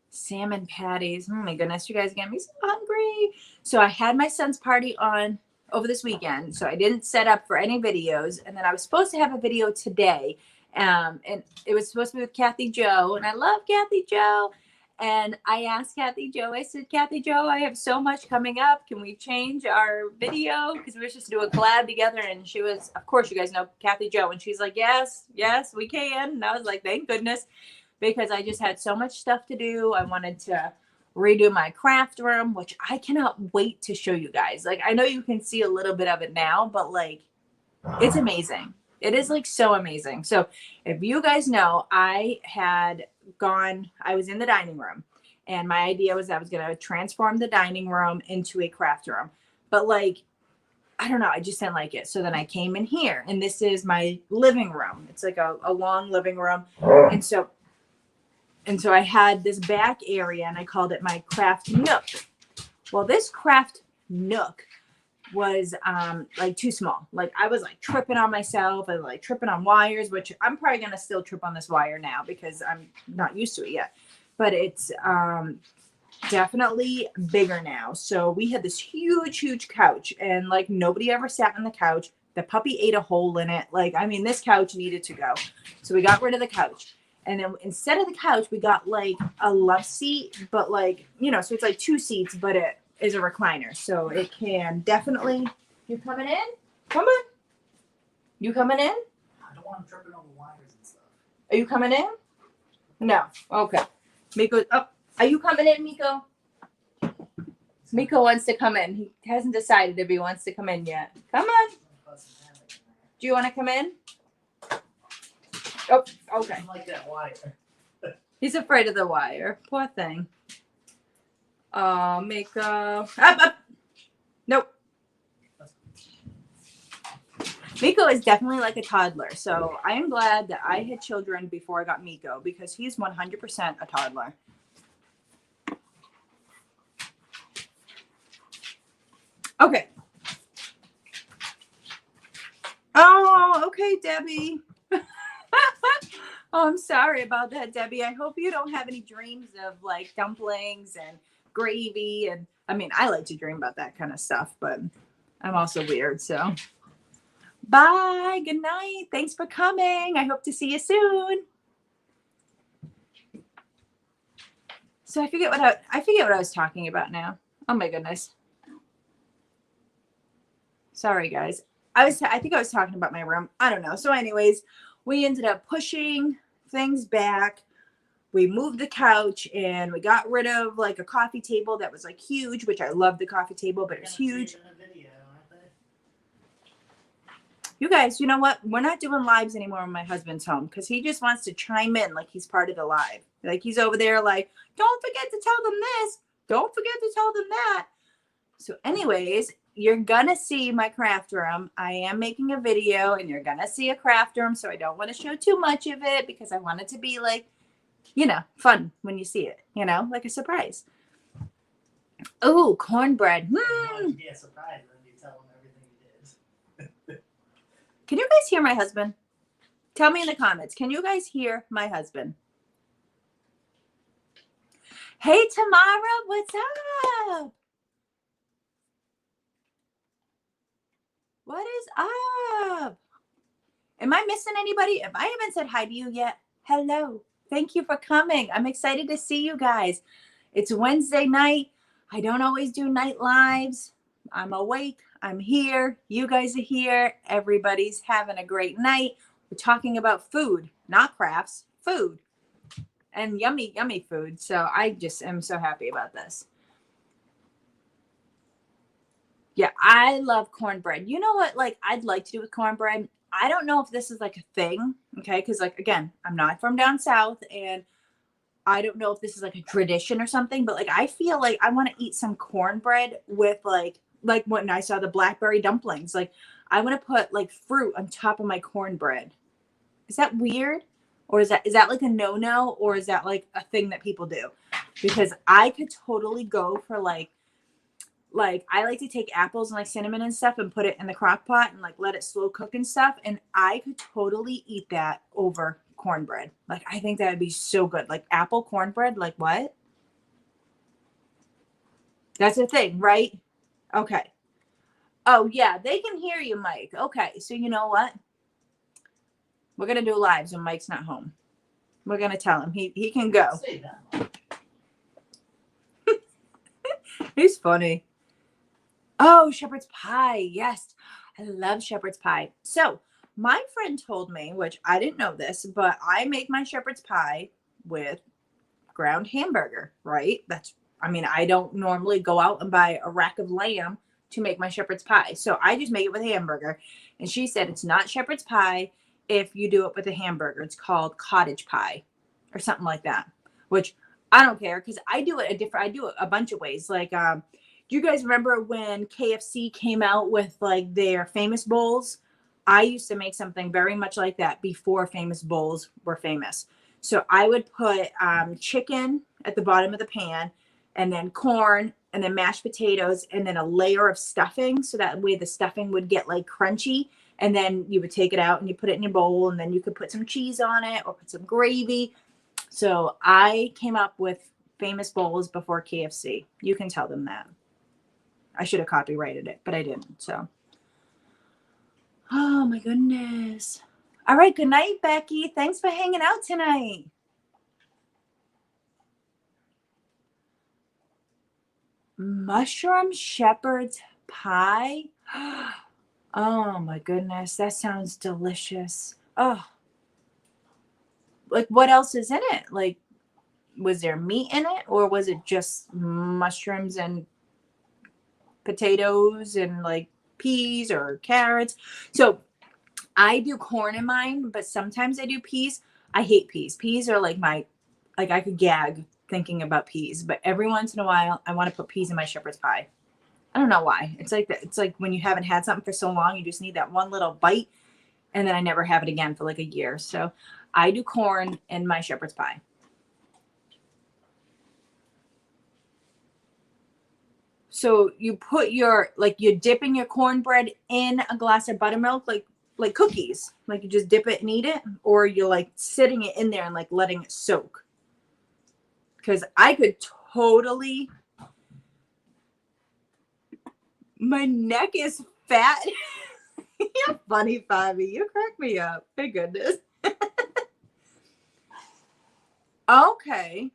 Salmon patties. Oh my goodness, you guys get me so hungry. So I had my son's party on over this weekend, so I didn't set up for any videos. And then I was supposed to have a video today, and it was supposed to be with Kathy Joe, and I love Kathy Joe. And I asked Kathy Joe, I said, Kathy Joe, I have so much coming up. Can we change our video? Because we were supposed to do a collab together. And she was, of course, you guys know Kathy Joe. And she's like, yes, we can. And I was like, thank goodness, because I just had so much stuff to do. I wanted to redo my craft room, which I cannot wait to show you guys. Like, I know you can see a little bit of it now, but like, it's amazing. It is like so amazing. So if you guys know, I was in the dining room and my idea was I was going to transform the dining room into a craft room, but like, I don't know. I just didn't like it. So then I came in here and this is my living room. It's like a long living room. And so I had this back area and I called it my craft nook. Well, this craft nook was like too small. Like I was like tripping on myself and like tripping on wires, which I'm probably gonna still trip on this wire now because I'm not used to it yet. But it's definitely bigger now. So we had this huge couch and like nobody ever sat on the couch. The puppy ate a hole in it. Like, I mean, this couch needed to go. So we got rid of the couch. And then instead of the couch, we got like a love seat, but like, so it's like 2 seats, but it is a recliner. So it can definitely, you coming in? Come on. You coming in? I don't want him tripping over wires and stuff. Are you coming in? No. Okay. Miko, are you coming in, Miko? Miko wants to come in. He hasn't decided if he wants to come in yet. Come on. Do you want to come in? Oh, okay. I don't like that wire. He's afraid of the wire. Poor thing. Miko. Up. Nope. Miko is definitely like a toddler. So I am glad that I had children before I got Miko because he's 100% a toddler. Okay. Oh, okay, Debbie. Oh, I'm sorry about that, Debbie. I hope you don't have any dreams of like dumplings and gravy. And I mean, I like to dream about that kind of stuff, but I'm also weird. So bye. Good night. Thanks for coming. I hope to see you soon. So I forget what I was talking about now. Oh my goodness. Sorry, guys. I think I was talking about my room. I don't know. So anyways, we ended up pushing things back. We moved the couch and we got rid of like a coffee table that was like huge, which I love the coffee table, but it was huge. You guys, you know what? We're not doing lives anymore when my husband's home because he just wants to chime in like he's part of the live. Like he's over there like, don't forget to tell them this. Don't forget to tell them that. So anyways, you're going to see my craft room. I am making a video and you're going to see a craft room. So I don't want to show too much of it because I want it to be like, you know, fun when you see it, you know, like a surprise. Oh, cornbread. It'd be a surprise and then you tell them everything you did. Can you guys hear my husband? Tell me in the comments. Can you guys hear my husband? Hey, Tamara, what's up? What is up? Am I missing anybody? If I haven't said hi to you yet, hello. Thank you for coming. I'm excited to see you guys. It's Wednesday night. I don't always do night lives. I'm awake. I'm here. You guys are here. Everybody's having a great night. We're talking about food, not crafts, food. And yummy, yummy food. So I just am so happy about this. Yeah, I love cornbread. You know what, like, I'd like to do with cornbread? I don't know if this is like a thing, okay? Because, like, again, I'm not from down south, and I don't know if this is like a tradition or something, but, like, I feel like I want to eat some cornbread with, like when I saw the blackberry dumplings. Like, I want to put, like, fruit on top of my cornbread. Is that weird? Or is that like a no-no? Or is that like a thing that people do? Because I could totally go for like I like to take apples and like cinnamon and stuff and put it in the crock pot and like let it slow cook and stuff. And I could totally eat that over cornbread. Like, I think that would be so good. Like apple cornbread, like what? That's a thing, right? Okay. Oh yeah, they can hear you, Mike. Okay, so you know what? We're going to do lives when Mike's not home. We're going to tell him he can go. Say that. He's funny. Oh, shepherd's pie. Yes, I love shepherd's pie. So my friend told me, which I didn't know this, but I make my shepherd's pie with ground hamburger, right? I don't normally go out and buy a rack of lamb to make my shepherd's pie. So I just make it with hamburger. And she said it's not shepherd's pie if you do it with a hamburger. It's called cottage pie or something like that, which I don't care because I do it a bunch of ways. Like, do you guys remember when KFC came out with like their famous bowls? I used to make something very much like that before famous bowls were famous. So I would put chicken at the bottom of the pan, and then corn, and then mashed potatoes, and then a layer of stuffing. So that way the stuffing would get like crunchy. And then you would take it out and you put it in your bowl, and then you could put some cheese on it or put some gravy. So I came up with famous bowls before KFC. You can tell them that. I should have copyrighted it, but I didn't. So, oh my goodness. All right. Good night, Becky. Thanks for hanging out tonight. Mushroom shepherd's pie. Oh my goodness, that sounds delicious. Oh, like what else is in it? Like, was there meat in it, or was it just mushrooms and potatoes and like peas or carrots? So I do corn in mine, but sometimes I do peas. I hate peas. Peas are like I could gag thinking about peas, but every once in a while I want to put peas in my shepherd's pie. I don't know why. It's like that. It's like when you haven't had something for so long, you just need that one little bite, and then I never have it again for like a year. So I do corn in my shepherd's pie. So you put you're dipping your cornbread in a glass of buttermilk, like cookies. Like you just dip it and eat it, or you're like sitting it in there and like letting it soak. Because I could totally. My neck is fat. You're funny, Bobby. You crack me up. My goodness. Okay.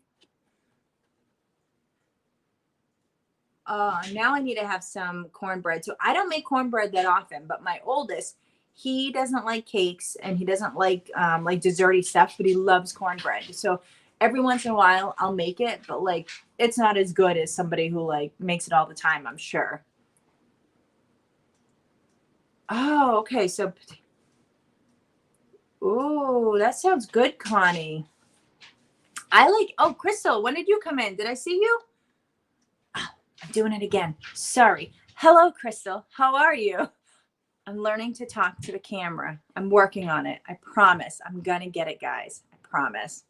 Now I need to have some cornbread. So I don't make cornbread that often, but my oldest, he doesn't like cakes and he doesn't like desserty stuff, but he loves cornbread. So every once in a while I'll make it, but like it's not as good as somebody who like makes it all the time, I'm sure. Oh, okay. So, oh, that sounds good, Connie. Oh, Crystal, when did you come in? Did I see you? Oh, I'm doing it again. Sorry. Hello, Crystal. How are you? I'm learning to talk to the camera. I'm working on it. I promise. I'm going to get it, guys. I promise.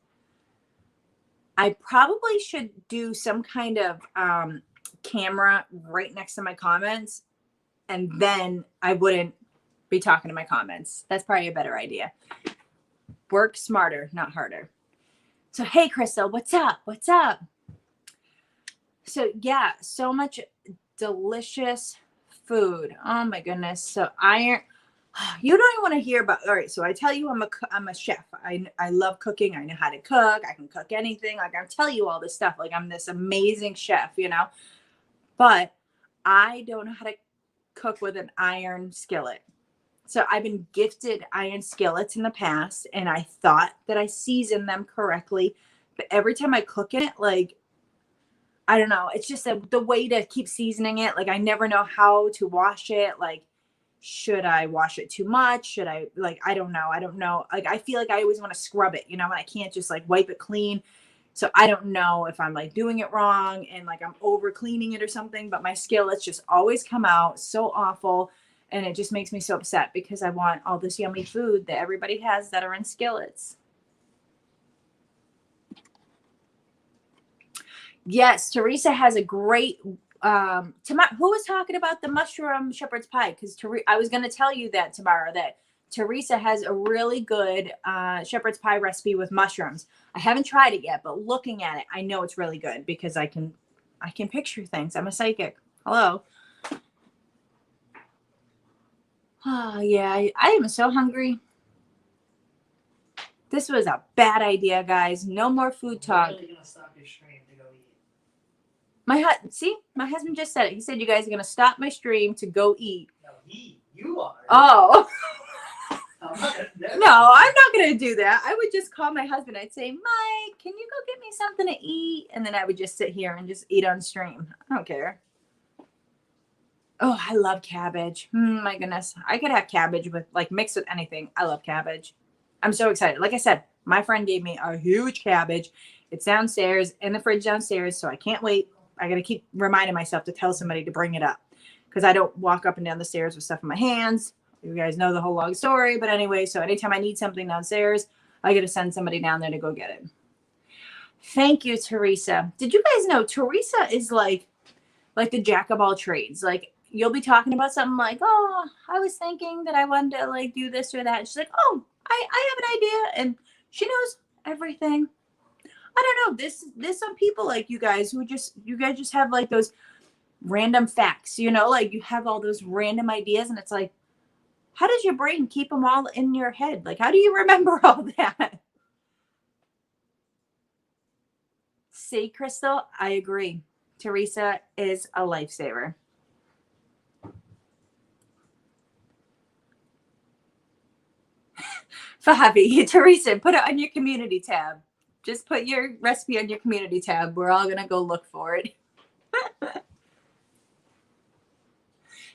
I probably should do some kind of camera right next to my comments, and then I wouldn't be talking to my comments. That's probably a better idea. Work smarter, not harder. So, hey, Crystal, what's up? What's up? So, yeah, so much delicious food. Oh, my goodness. So, you don't even want to hear about. All right, so I tell you, I'm a chef. I love cooking. I know how to cook. I can cook anything. Like, I'm telling you all this stuff. Like, I'm this amazing chef, you know. But I don't know how to cook with an iron skillet. So I've been gifted iron skillets in the past, and I thought that I seasoned them correctly. But every time I cook in it, like, I don't know, it's just the way to keep seasoning it. Like, I never know how to wash it. Like, should I wash it too much? Should I, like, I don't know. Like, I feel like I always want to scrub it, you know, and I can't just like wipe it clean. So I don't know if I'm like doing it wrong and like I'm over cleaning it or something, but my skillets just always come out so awful. And it just makes me so upset because I want all this yummy food that everybody has that are in skillets. Yes, Teresa has a great who was talking about the mushroom shepherd's pie? Because I was going to tell you that tomorrow, that Teresa has a really good shepherd's pie recipe with mushrooms. I haven't tried it yet, but looking at it, I know it's really good because I can picture things. I'm a psychic. Hello. Oh, yeah, I am so husngry. This was a bad idea, guys. No more food talk. I'm really gonna stop your stream to go eat. My husband just said it. He said you guys are gonna stop my stream to go eat. No, you are. Oh. I'm not gonna, No, I'm not gonna do that. I would just call my husband. I'd say, Mike, can you go get me something to eat? And then I would just sit here and just eat on stream. I don't care. Oh, I love cabbage. My goodness. I could have cabbage with like mixed with anything. I love cabbage. I'm so excited. Like I said, my friend gave me a huge cabbage. It's downstairs in the fridge downstairs. So I can't wait. I got to keep reminding myself to tell somebody to bring it up because I don't walk up and down the stairs with stuff in my hands. You guys know the whole long story. But anyway, so anytime I need something downstairs, I got to send somebody down there to go get it. Thank you, Teresa. Did you guys know Teresa is like the jack of all trades? Like, you'll be talking about something like, oh, I was thinking that I wanted to like do this or that. And she's like, oh, I have an idea. And she knows everything. I don't know. There's some people like you guys who you guys just have like those random facts, you know, like you have all those random ideas. And it's like, how does your brain keep them all in your head? Like, how do you remember all that? See, Crystal, I agree. Teresa is a lifesaver. Fabi, Teresa, put it on your community tab. Just put your recipe on your community tab. We're all going to go look for it.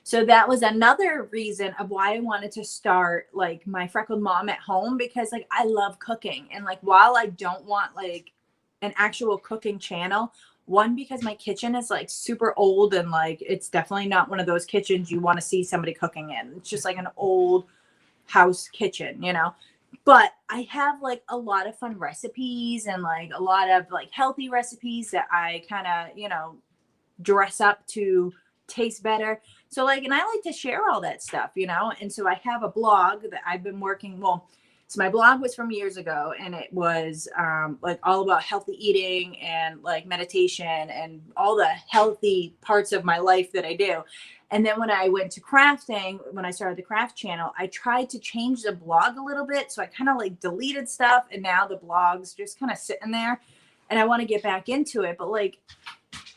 So that was another reason of why I wanted to start like my Freckled Mom at home, because like I love cooking. And like, while I don't want like an actual cooking channel, one, because my kitchen is like super old and like it's definitely not one of those kitchens you want to see somebody cooking in. It's just like an old house kitchen, you know. But I have like a lot of fun recipes and like a lot of like healthy recipes that I kind of, you know, dress up to taste better. So like, and I like to share all that stuff, you know. And so I have a blog that I've been working. Well, so my blog was from years ago, and it was like all about healthy eating and like meditation and all the healthy parts of my life that I do. And then when I went to crafting, when I started the craft channel, I tried to change the blog a little bit. So I kind of like deleted stuff, and now the blog's just kind of sitting there, and I want to get back into it. But like,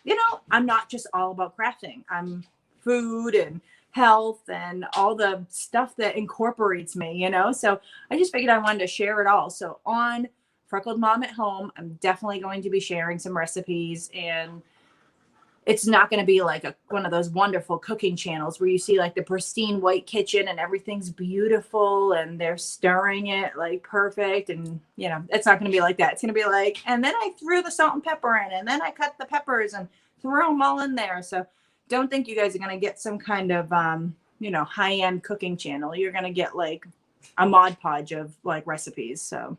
you know, I'm not just all about crafting. I'm food and health and all the stuff that incorporates me, you know. So I just figured I wanted to share it all. So on Freckled Mom at Home, I'm definitely going to be sharing some recipes, and it's not going to be like one of those wonderful cooking channels where you see like the pristine white kitchen and everything's beautiful and they're stirring it like perfect. And, you know, it's not going to be like that. It's going to be like, and then I threw the salt and pepper in, and then I cut the peppers and threw them all in there. So don't think you guys are going to get some kind of, you know, high-end cooking channel. You're going to get like a Mod Podge of like recipes. So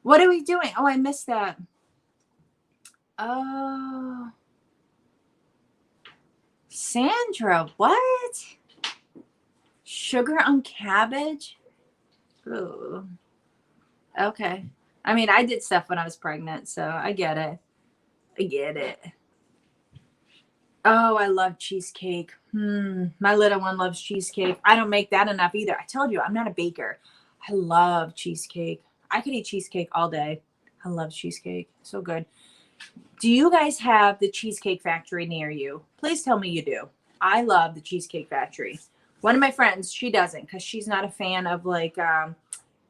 what are we doing? Oh, I missed that. Oh, Sandra, what? Sugar on cabbage? Ooh. Okay. I mean, I did stuff when I was pregnant, so I get it. I get it. Oh, I love cheesecake. My little one loves cheesecake. I don't make that enough either. I told you, I'm not a baker. I love cheesecake. I could eat cheesecake all day. I love cheesecake. So good. Do you guys have the Cheesecake Factory near you? Please tell me you do. I love the Cheesecake Factory. One of my friends, she doesn't because she's not a fan of like,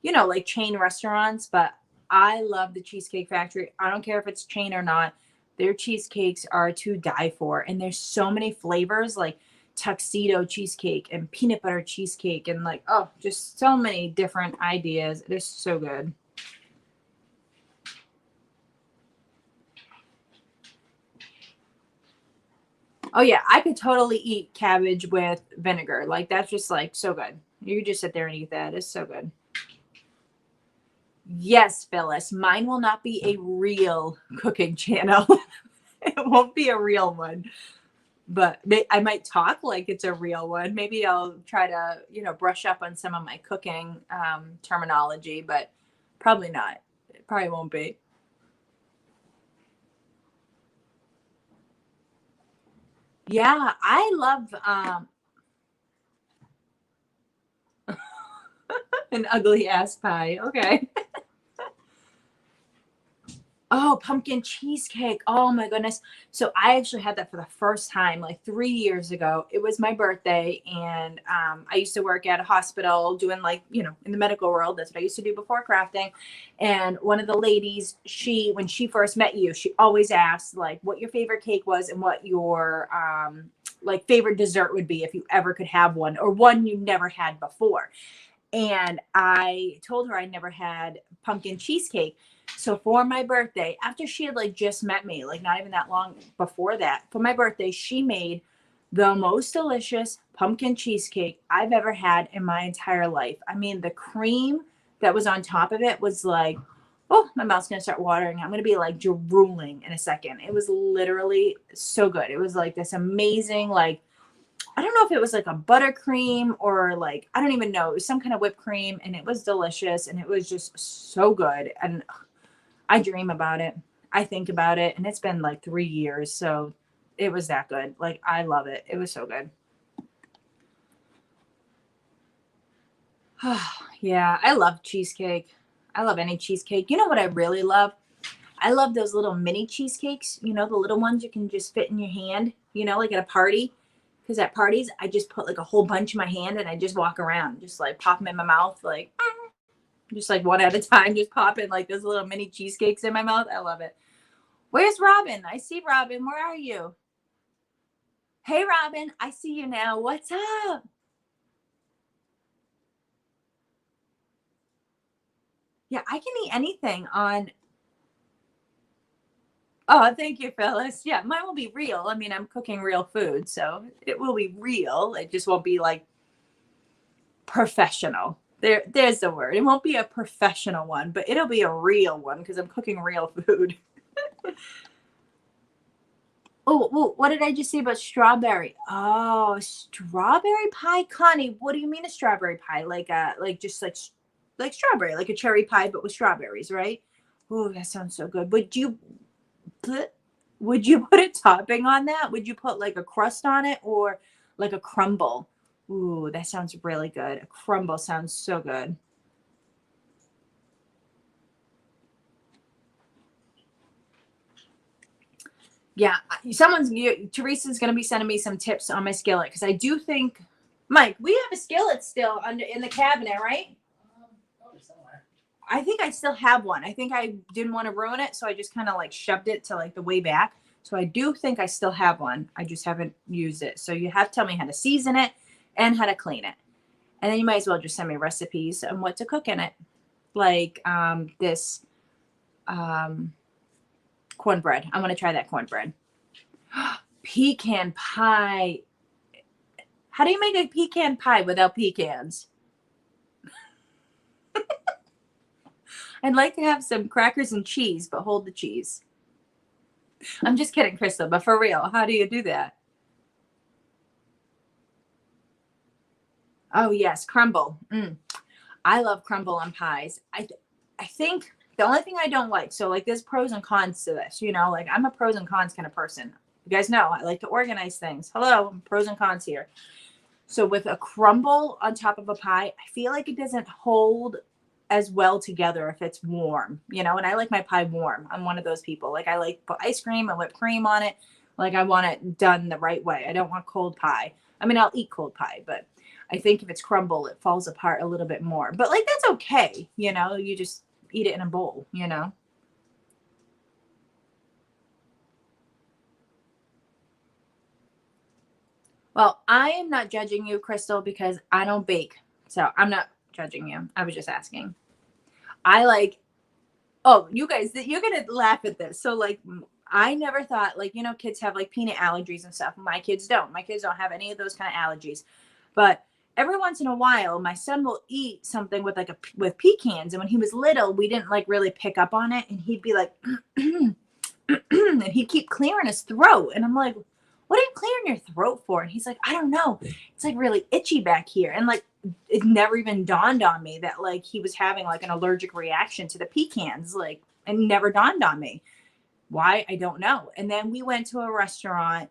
you know, like chain restaurants, but I love the Cheesecake Factory. I don't care if it's chain or not. Their cheesecakes are to die for. And there's so many flavors like tuxedo cheesecake and peanut butter cheesecake and like, oh, just so many different ideas. They're so good. Oh yeah, I could totally eat cabbage with vinegar. Like that's just like so good. You could just sit there and eat that. It's so good. Yes, Phyllis. Mine will not be a real cooking channel. It won't be a real one. But I might talk like it's a real one. Maybe I'll try to, you know, brush up on some of my cooking terminology, but probably not. It probably won't be. Yeah, I love an ugly ass pie. Okay. Oh, pumpkin cheesecake. Oh my goodness. So I actually had that for the first time like 3 years ago. It was my birthday and I used to work at a hospital doing like, you know, in the medical world. That's what I used to do before crafting. And one of the ladies, when she first met you, she always asked like what your favorite cake was and what your like favorite dessert would be if you ever could have one or one you never had before. And I told her I never had pumpkin cheesecake. So for my birthday, after she had like just met me, like not even that long before that, for my birthday, she made the most delicious pumpkin cheesecake I've ever had in my entire life. I mean, the cream that was on top of it was like, oh, my mouth's going to start watering. I'm going to be like drooling in a second. It was literally so good. It was like this amazing, like, I don't know if it was like a buttercream or like, I don't even know. It was some kind of whipped cream and it was delicious and it was just so good. And I dream about it. I think about it. And it's been like 3 years. So it was that good. Like, I love it. It was so good. Yeah, I love cheesecake. I love any cheesecake. You know what I really love? I love those little mini cheesecakes. You know, the little ones you can just fit in your hand, you know, like at a party. Because at parties, I just put like a whole bunch in my hand and I just walk around, just like pop them in my mouth, like just like one at a time, just popping like those little mini cheesecakes in my mouth. I love it. Where's Robin? I see Robin. Where are you? Hey, Robin, I see you now. What's up? Yeah, I can eat anything on. Oh, thank you, Phyllis. Yeah, mine will be real. I mean, I'm cooking real food, so it will be real. It just won't be like professional. There's the word. It won't be a professional one, but it'll be a real one because I'm cooking real food. Oh, what did I just say about strawberry? Oh, strawberry pie, Connie. What do you mean a strawberry pie? Like just like strawberry, like a cherry pie, but with strawberries, right? Oh, that sounds so good. Would you put a topping on that? Would you put like a crust on it or like a crumble? Ooh, that sounds really good. A crumble sounds so good. Yeah, Teresa's going to be sending me some tips on my skillet because I do think, Mike, we have a skillet still in the cabinet, right? Probably somewhere. I think I still have one. I think I didn't want to ruin it, so I just kind of like shoved it to like the way back. So I do think I still have one. I just haven't used it. So you have to tell me how to season it and how to clean it. And then you might as well just send me recipes on what to cook in it. Like this cornbread. I'm going to try that cornbread. Pecan pie. How do you make a pecan pie without pecans? I'd like to have some crackers and cheese, but hold the cheese. I'm just kidding, Crystal, but for real, how do you do that? Oh, yes, crumble. I love crumble on pies. I think the only thing I don't like, so like there's pros and cons to this, you know, like I'm a pros and cons kind of person. You guys know I like to organize things. Hello, pros and cons here. So with a crumble on top of a pie, I feel like it doesn't hold as well together if it's warm, you know, and I like my pie warm. I'm one of those people. Like I like put ice cream and whipped cream on it. Like I want it done the right way. I don't want cold pie. I mean, I'll eat cold pie, but I think if it's crumble, it falls apart a little bit more. But like that's okay, you know, you just eat it in a bowl, you know. Well, I am not judging you, Crystal, because I don't bake. So I'm not judging you. I was just asking. I like, oh, you guys, you're going to laugh at this. So like, I never thought like, you know, kids have like peanut allergies and stuff. My kids don't. My kids don't have any of those kind of allergies. But every once in a while, my son will eat something with like with pecans. And when he was little, we didn't like really pick up on it. And he'd be like, and he'd keep clearing his throat. And I'm like, what are you clearing your throat for? And he's like, I don't know. It's like really itchy back here. And like, it never even dawned on me that like he was having like an allergic reaction to the pecans. Like, it never dawned on me. Why? I don't know. And then we went to a restaurant,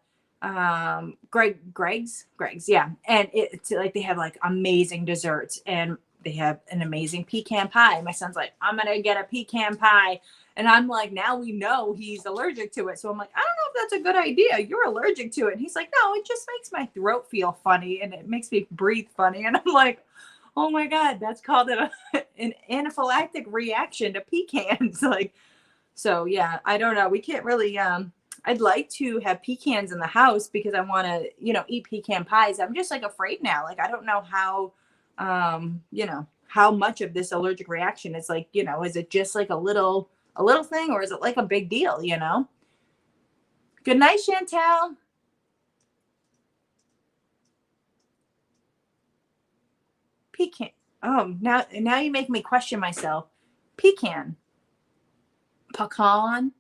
Greg's, yeah. And it's like, they have like amazing desserts and they have an amazing pecan pie. My son's like, I'm going to get a pecan pie. And I'm like, now we know he's allergic to it. So I'm like, I don't know if that's a good idea. You're allergic to it. And he's like, no, it just makes my throat feel funny and it makes me breathe funny. And I'm like, oh my God, that's called an anaphylactic reaction to pecans. Like, so yeah, I don't know. We can't really, I'd like to have pecans in the house because I want to, you know, eat pecan pies. I'm just like afraid now. Like, I don't know how, you know, how much of this allergic reaction is like, you know, is it just like a little thing or is it like a big deal, you know? Good night, Chantel. Pecan. Oh, now you make me question myself. Pecan. Pecan.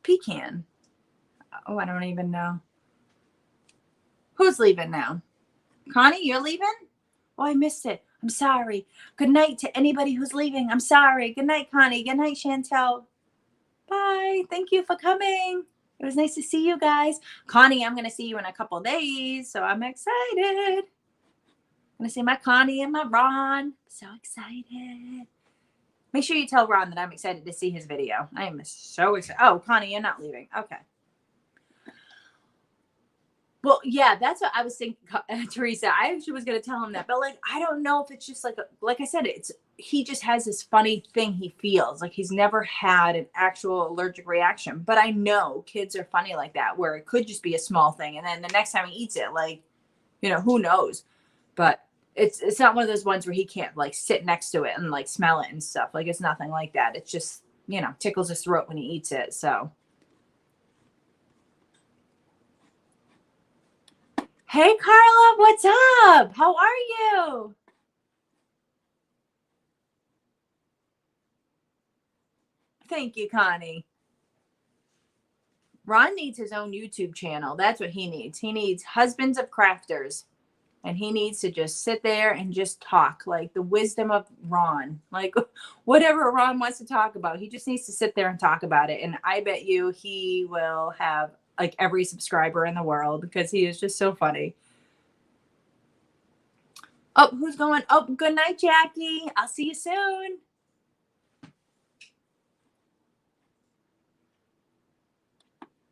Pecan. Oh, I don't even know. Who's leaving now? Connie, you're leaving? Oh, I missed it. I'm sorry. Good night to anybody who's leaving. I'm sorry. Good night, Connie. Good night, Chantel. Bye. Thank you for coming. It was nice to see you guys. Connie, I'm going to see you in a couple days, so I'm excited. I'm going to see my Connie and my Ron. So excited. Make sure you tell Ron that I'm excited to see his video. I am so excited. Oh, Connie, you're not leaving. Okay. Well, yeah, that's what I was thinking, Teresa. I actually was going to tell him that, but like, I don't know if it's just like I said, he just has this funny thing he feels like he's never had an actual allergic reaction. But I know kids are funny like that, where it could just be a small thing, and then the next time he eats it, like, you know, who knows? But it's not one of those ones where he can't like sit next to it and like smell it and stuff. Like, it's nothing like that. It's just, you know, tickles his throat when he eats it. So. Hey, Carla, what's up? How are you? Thank you, Connie. Ron needs his own YouTube channel. That's what he needs. He needs Husbands of Crafters. And he needs to just sit there and just talk, like the wisdom of Ron. Like whatever Ron wants to talk about, he just needs to sit there and talk about it. And I bet you he will have like every subscriber in the world because he is just so funny. Oh, who's going? Oh, good night, Jackie. I'll see you soon.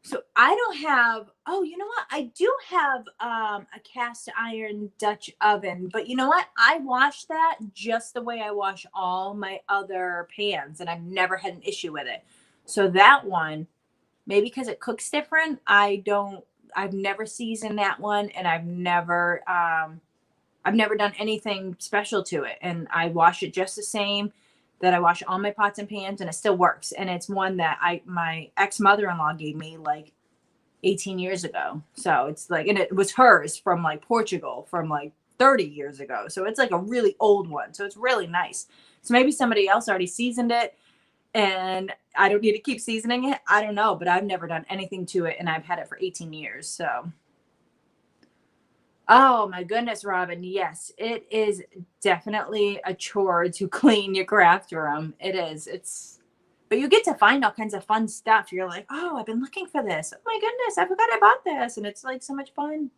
So I don't have, oh, you know what? I do have a cast iron Dutch oven, but you know what? I wash that just the way I wash all my other pans, and I've never had an issue with it. So that one, maybe because it cooks different, I've never seasoned that one, and I've never done anything special to it. And I wash it just the same that I wash all my pots and pans, and it still works. And it's one that my ex-mother-in-law gave me like 18 years ago. So it's like, and it was hers from like Portugal from like 30 years ago. So it's like a really old one. So it's really nice. So maybe somebody else already seasoned it and I don't need to keep seasoning it. I don't know, but I've never done anything to it and I've had it for 18 years. So, oh my goodness, Robin. Yes, it is definitely a chore to clean your craft room. It is. But you get to find all kinds of fun stuff. You're like, oh, I've been looking for this. Oh my goodness, I forgot I bought this. And it's like so much fun.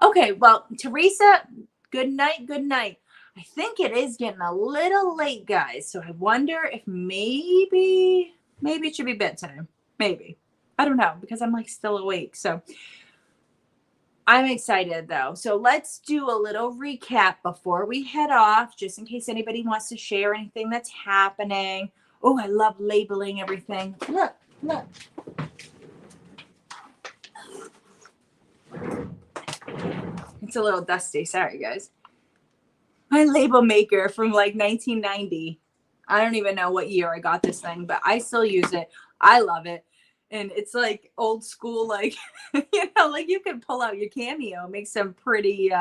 Okay, well, Teresa, good night, good night. I think it is getting a little late, guys. So I wonder if maybe it should be bedtime. Maybe. I don't know because I'm like still awake. So I'm excited though. So let's do a little recap before we head off, just in case anybody wants to share anything that's happening. Oh, I love labeling everything. Look. It's a little dusty. Sorry, guys. My label maker from like 1990. I don't even know what year I got this thing, but I still use it. I love it. And it's like old school, like, like you can pull out your Cameo, make some pretty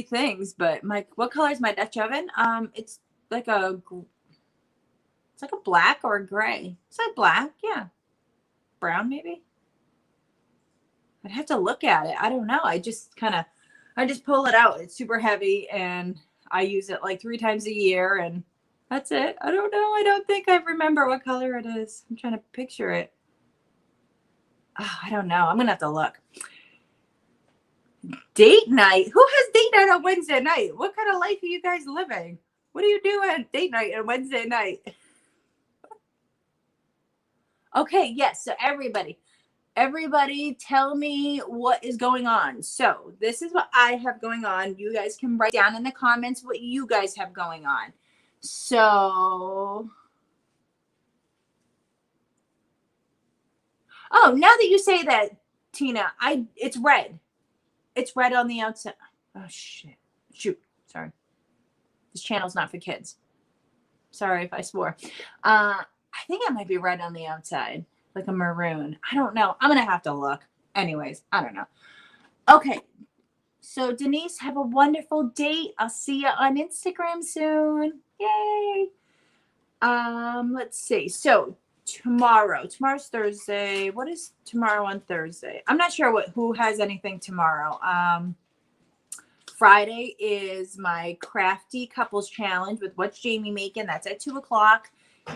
things. But what color is my Dutch oven? It's like a black or a gray. It's like black, yeah. Brown maybe. I'd have to look at it. I don't know. I just pull it out. It's super heavy and I use it like 3 times a year and that's it. I don't know. I don't think I remember what color it is. I'm trying to picture it. Oh, I don't know. I'm going to have to look. Date night. Who has date night on Wednesday night? What kind of life are you guys living? What do you do at date night on Wednesday night? Okay, yes. So everybody tell me what is going on. So this is what I have going on. You guys can write down in the comments what you guys have going on. So, oh, now that you say that, Tina, it's red. It's red on the outside. Oh, shit. Shoot. Sorry. This channel's not for kids. Sorry if I swore. I think it might be red on the outside, like a maroon. I don't know. I'm going to have to look. Anyways, I don't know. Okay. So, Denise, have a wonderful date. I'll see you on Instagram soon. Yay. Let's see. So, tomorrow's Thursday. What is tomorrow on Thursday? I'm not sure who has anything tomorrow. Friday is my Crafty couples challenge with What's Jamie Making. That's at 2:00.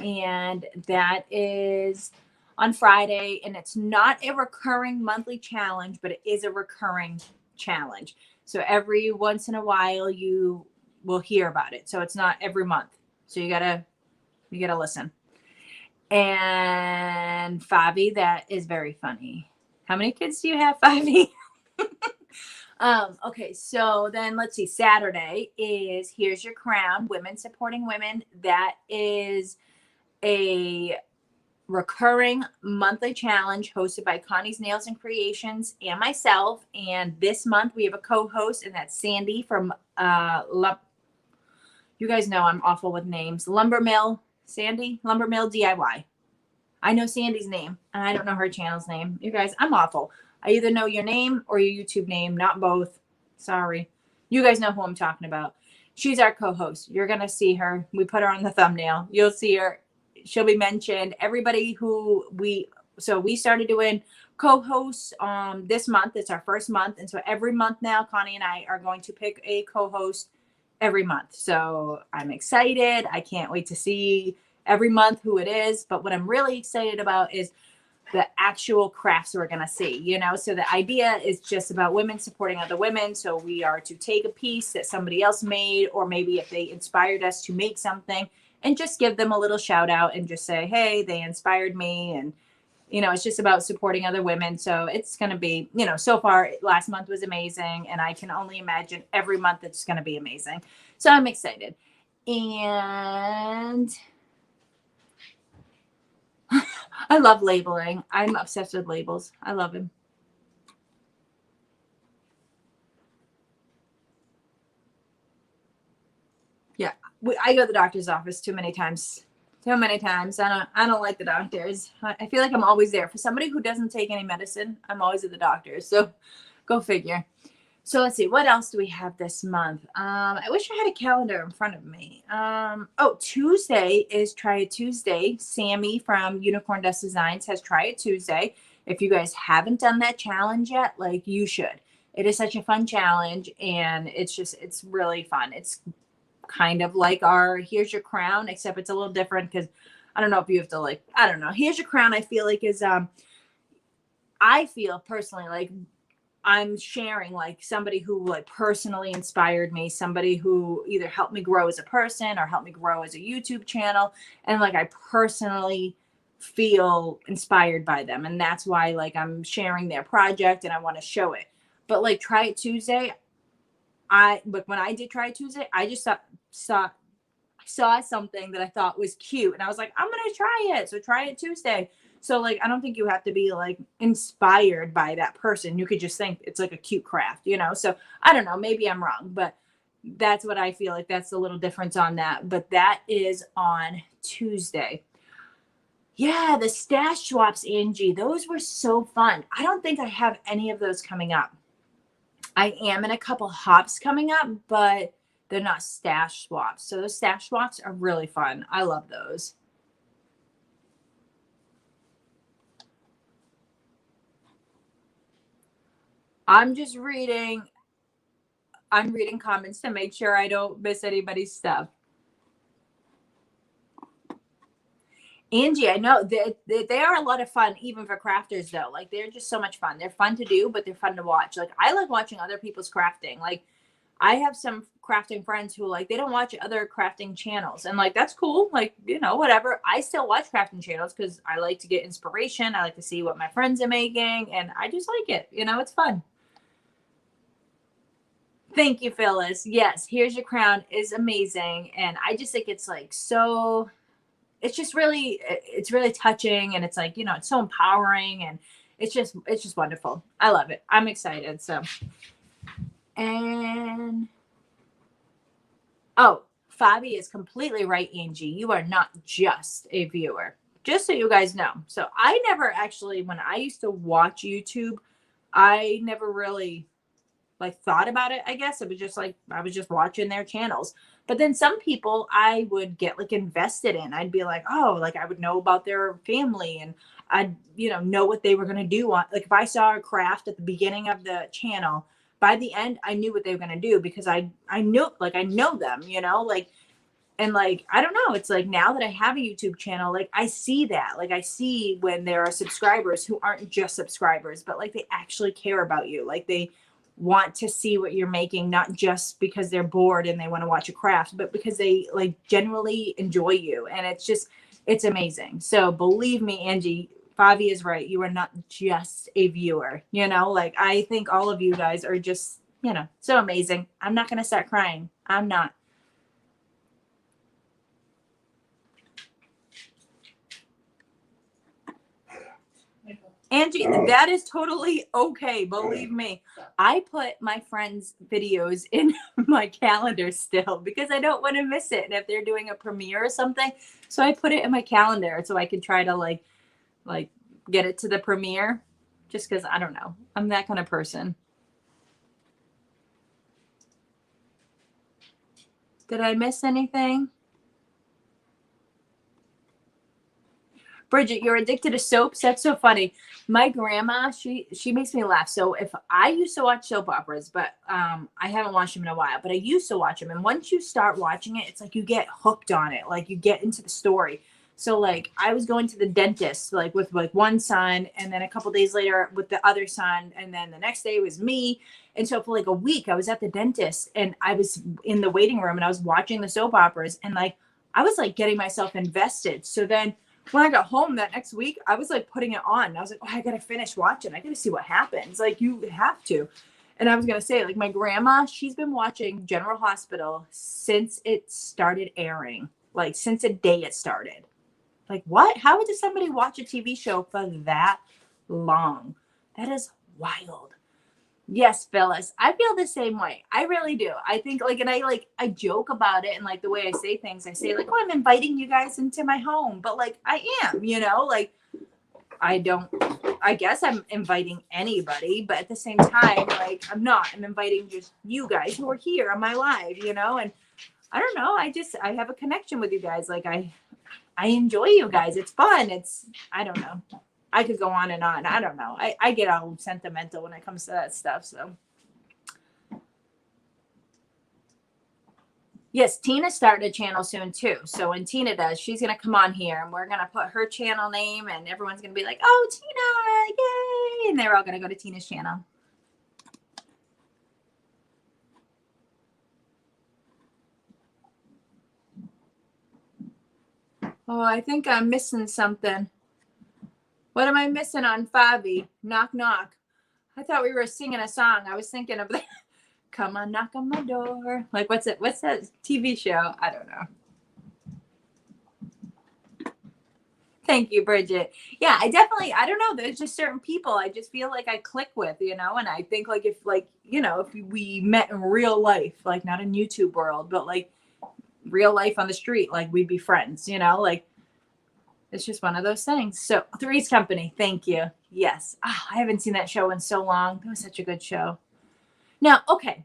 And that is on Friday. And it's not a recurring monthly challenge, but it is a recurring challenge. So every once in a while you will hear about it. So it's not every month. So you gotta listen. And Fabi, that is very funny. How many kids do you have, Fabi? Okay, so then let's see. Saturday is Here's Your Crown, Women Supporting Women. That is a recurring monthly challenge hosted by Connie's Nails and Creations and myself. And this month we have a co-host, and that's Sandy from you guys know I'm awful with names. Lumbermill DIY. I know Sandy's name, and I don't know her channel's name. You guys, I'm awful. I either know your name or your YouTube name, not both. Sorry. You guys know who I'm talking about. She's our co-host. You're going to see her. We put her on the thumbnail. You'll see her. She'll be mentioned. Everybody who we started doing co-hosts this month. It's our first month. And so every month now, Connie and I are going to pick a co-host every month. So I'm excited. I can't wait to see every month who it is. But what I'm really excited about is the actual crafts we're going to see, so the idea is just about women supporting other women. So we are to take a piece that somebody else made, or maybe if they inspired us to make something, and just give them a little shout out and just say, hey, they inspired me. And, it's just about supporting other women. So it's going to be, so far last month was amazing. And I can only imagine every month it's going to be amazing. So I'm excited. And I love labeling. I'm obsessed with labels. I love them. Yeah. I go to the doctor's office too many times too many times. I don't like the doctors. I feel like I'm always there. For somebody who doesn't take any medicine, I'm always at the doctor's. So go figure. So let's see, what else do we have this month? I wish I had a calendar in front of me. Oh, Tuesday is Try It Tuesday. Sammy from Unicorn Dust Designs has Try It Tuesday. If you guys haven't done that challenge yet, like, you should. It is such a fun challenge, and it's really fun. It's kind of like our Here's Your Crown, except it's a little different because I don't know if you have to, like, I don't know. Here's Your Crown, I feel like is, I feel personally like I'm sharing like somebody who like personally inspired me, somebody who either helped me grow as a person or helped me grow as a YouTube channel. And like, I personally feel inspired by them. And that's why like I'm sharing their project and I want to show it. But like Try It Tuesday, but when I did Try It Tuesday, I just saw something that I thought was cute. And I was like, I'm going to try it. So Try It Tuesday. So like, I don't think you have to be like inspired by that person. You could just think it's like a cute craft, you know? So I don't know, maybe I'm wrong, but that's what I feel like. That's a little difference on that. But that is on Tuesday. Yeah, the stash swaps, Angie, those were so fun. I don't think I have any of those coming up. I am in a couple hops coming up, but they're not stash swaps. So those stash swaps are really fun. I love those. I'm reading comments to make sure I don't miss anybody's stuff. Angie, I know they are a lot of fun, even for crafters though. Like, they're just so much fun. They're fun to do, but they're fun to watch. Like, I like watching other people's crafting. Like, I have some crafting friends who like, they don't watch other crafting channels, and like, that's cool. Like, you know, whatever. I still watch crafting channels because I like to get inspiration. I like to see what my friends are making, and I just like it. You know, it's fun. Thank you, Phyllis. Yes, Here's Your Crown is amazing. And I just think it's like so, it's really touching, and it's like, you know, it's so empowering, and it's just wonderful. I love it. I'm excited. So, and oh, Fabi is completely right, Angie. You are not just a viewer, just so you guys know. So I never actually, when I used to watch YouTube, I never really like thought about it. I guess it was just like I was just watching their channels. But then some people I would get like invested in. I'd be like, oh, like I would know about their family, and I'd, you know what they were going to do. Like, if I saw a craft at the beginning of the channel, by the end I knew what they were going to do, because I know them, you know, like. And like, I don't know, it's like, now that I have a YouTube channel, like I see that, like I see when there are subscribers who aren't just subscribers, but like they actually care about you. Like, they want to see what you're making, not just because they're bored and they want to watch a craft, but because they like genuinely enjoy you. And it's amazing. So believe me, Angie, Favi is right. You are not just a viewer, you know, like I think all of you guys are just, you know, so amazing. I'm not going to start crying. I'm not. Angie, that is totally okay. Believe me. I put my friends' videos in my calendar still because I don't want to miss it. And if they're doing a premiere or something, so I put it in my calendar so I can try to like get it to the premiere, just because I don't know. I'm that kind of person. Did I miss anything? Bridget, you're addicted to soaps? That's so funny. My grandma, she makes me laugh. So if I used to watch soap operas, but I haven't watched them in a while, but I used to watch them. And once you start watching it, it's like you get hooked on it. Like, you get into the story. So like, I was going to the dentist like with like one son, and then a couple days later with the other son, and then the next day was me. And so for like a week I was at the dentist, and I was in the waiting room, and I was watching the soap operas, and like I was like getting myself invested. So then when I got home that next week, I was like putting it on, and I was like, oh, I gotta finish watching. I gotta see what happens. Like, you have to. And I was gonna say, like, my grandma, she's been watching General Hospital since it started airing, like since the day it started. Like, what? How would somebody watch a TV show for that long? That is wild. Yes, Phyllis. I feel the same way. I really do. I think like, and I joke about it and like the way I say things, I say like, oh, I'm inviting you guys into my home, but like I am, like I guess I'm inviting anybody, but at the same time, like I'm not. I'm inviting just you guys who are here on my live, and I don't know. I have a connection with you guys. Like I enjoy you guys. It's fun. I don't know. I could go on and on. I don't know. I get all sentimental when it comes to that stuff. So yes, Tina's starting a channel soon too. So when Tina does, she's going to come on here and we're going to put her channel name and everyone's going to be like, oh, Tina, yay. And they're all going to go to Tina's channel. Oh, I think I'm missing something. What am I missing on Fabi? Knock, knock. I thought we were singing a song. I was thinking of that. Come on, knock on my door. Like, what's it? What's that TV show? I don't know. Thank you, Bridget. Yeah, I don't know. There's just certain people I just feel like I click with, and I think like if we met in real life, like not in YouTube world, but like real life on the street, like we'd be friends, like it's just one of those things. So Three's Company. Thank you. Yes. Oh, I haven't seen that show in so long. It was such a good show. Now, okay.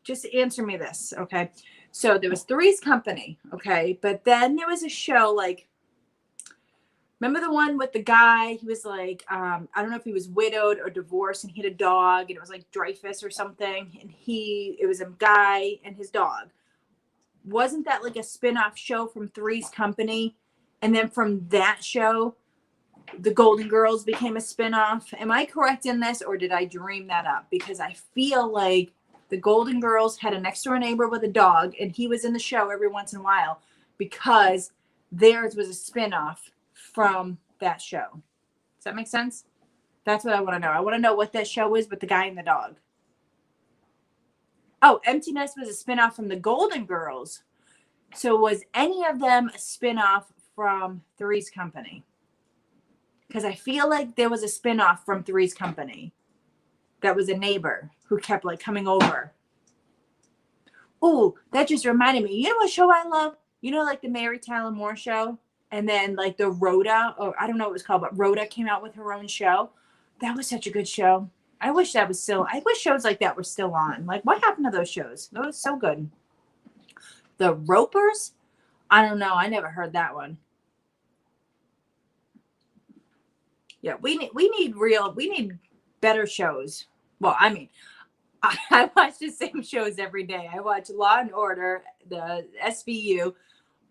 Just answer me this. Okay. So there was Three's Company. Okay. But then there was a show like, remember the one with the guy? He was like, I don't know if he was widowed or divorced and he had a dog and it was like Dreyfus or something. And it was a guy and his dog. Wasn't that like a spin-off show from Three's Company? And then from that show, the Golden Girls became a spin-off. Am I correct in this or did I dream that up? Because I feel like the Golden Girls had a next door neighbor with a dog and he was in the show every once in a while because theirs was a spin-off from that show. Does that make sense? That's what I want to know. I want to know what that show is with the guy and the dog. Oh, Empty Nest was a spin-off from the Golden Girls. So was any of them a spin-off from Three's Company? Because I feel like there was a spin-off from Three's Company that was a neighbor who kept like coming over. Oh, that just reminded me. You know what show I love? Like the Mary Tyler Moore show? And then like the Rhoda, or I don't know what it was called, but Rhoda came out with her own show. That was such a good show. I wish shows like that were still on. Like what happened to those shows? That was so good. The Ropers? I don't know. I never heard that one. Yeah, we need better shows. Well, I mean, I watch the same shows every day. I watch Law and Order, the SVU,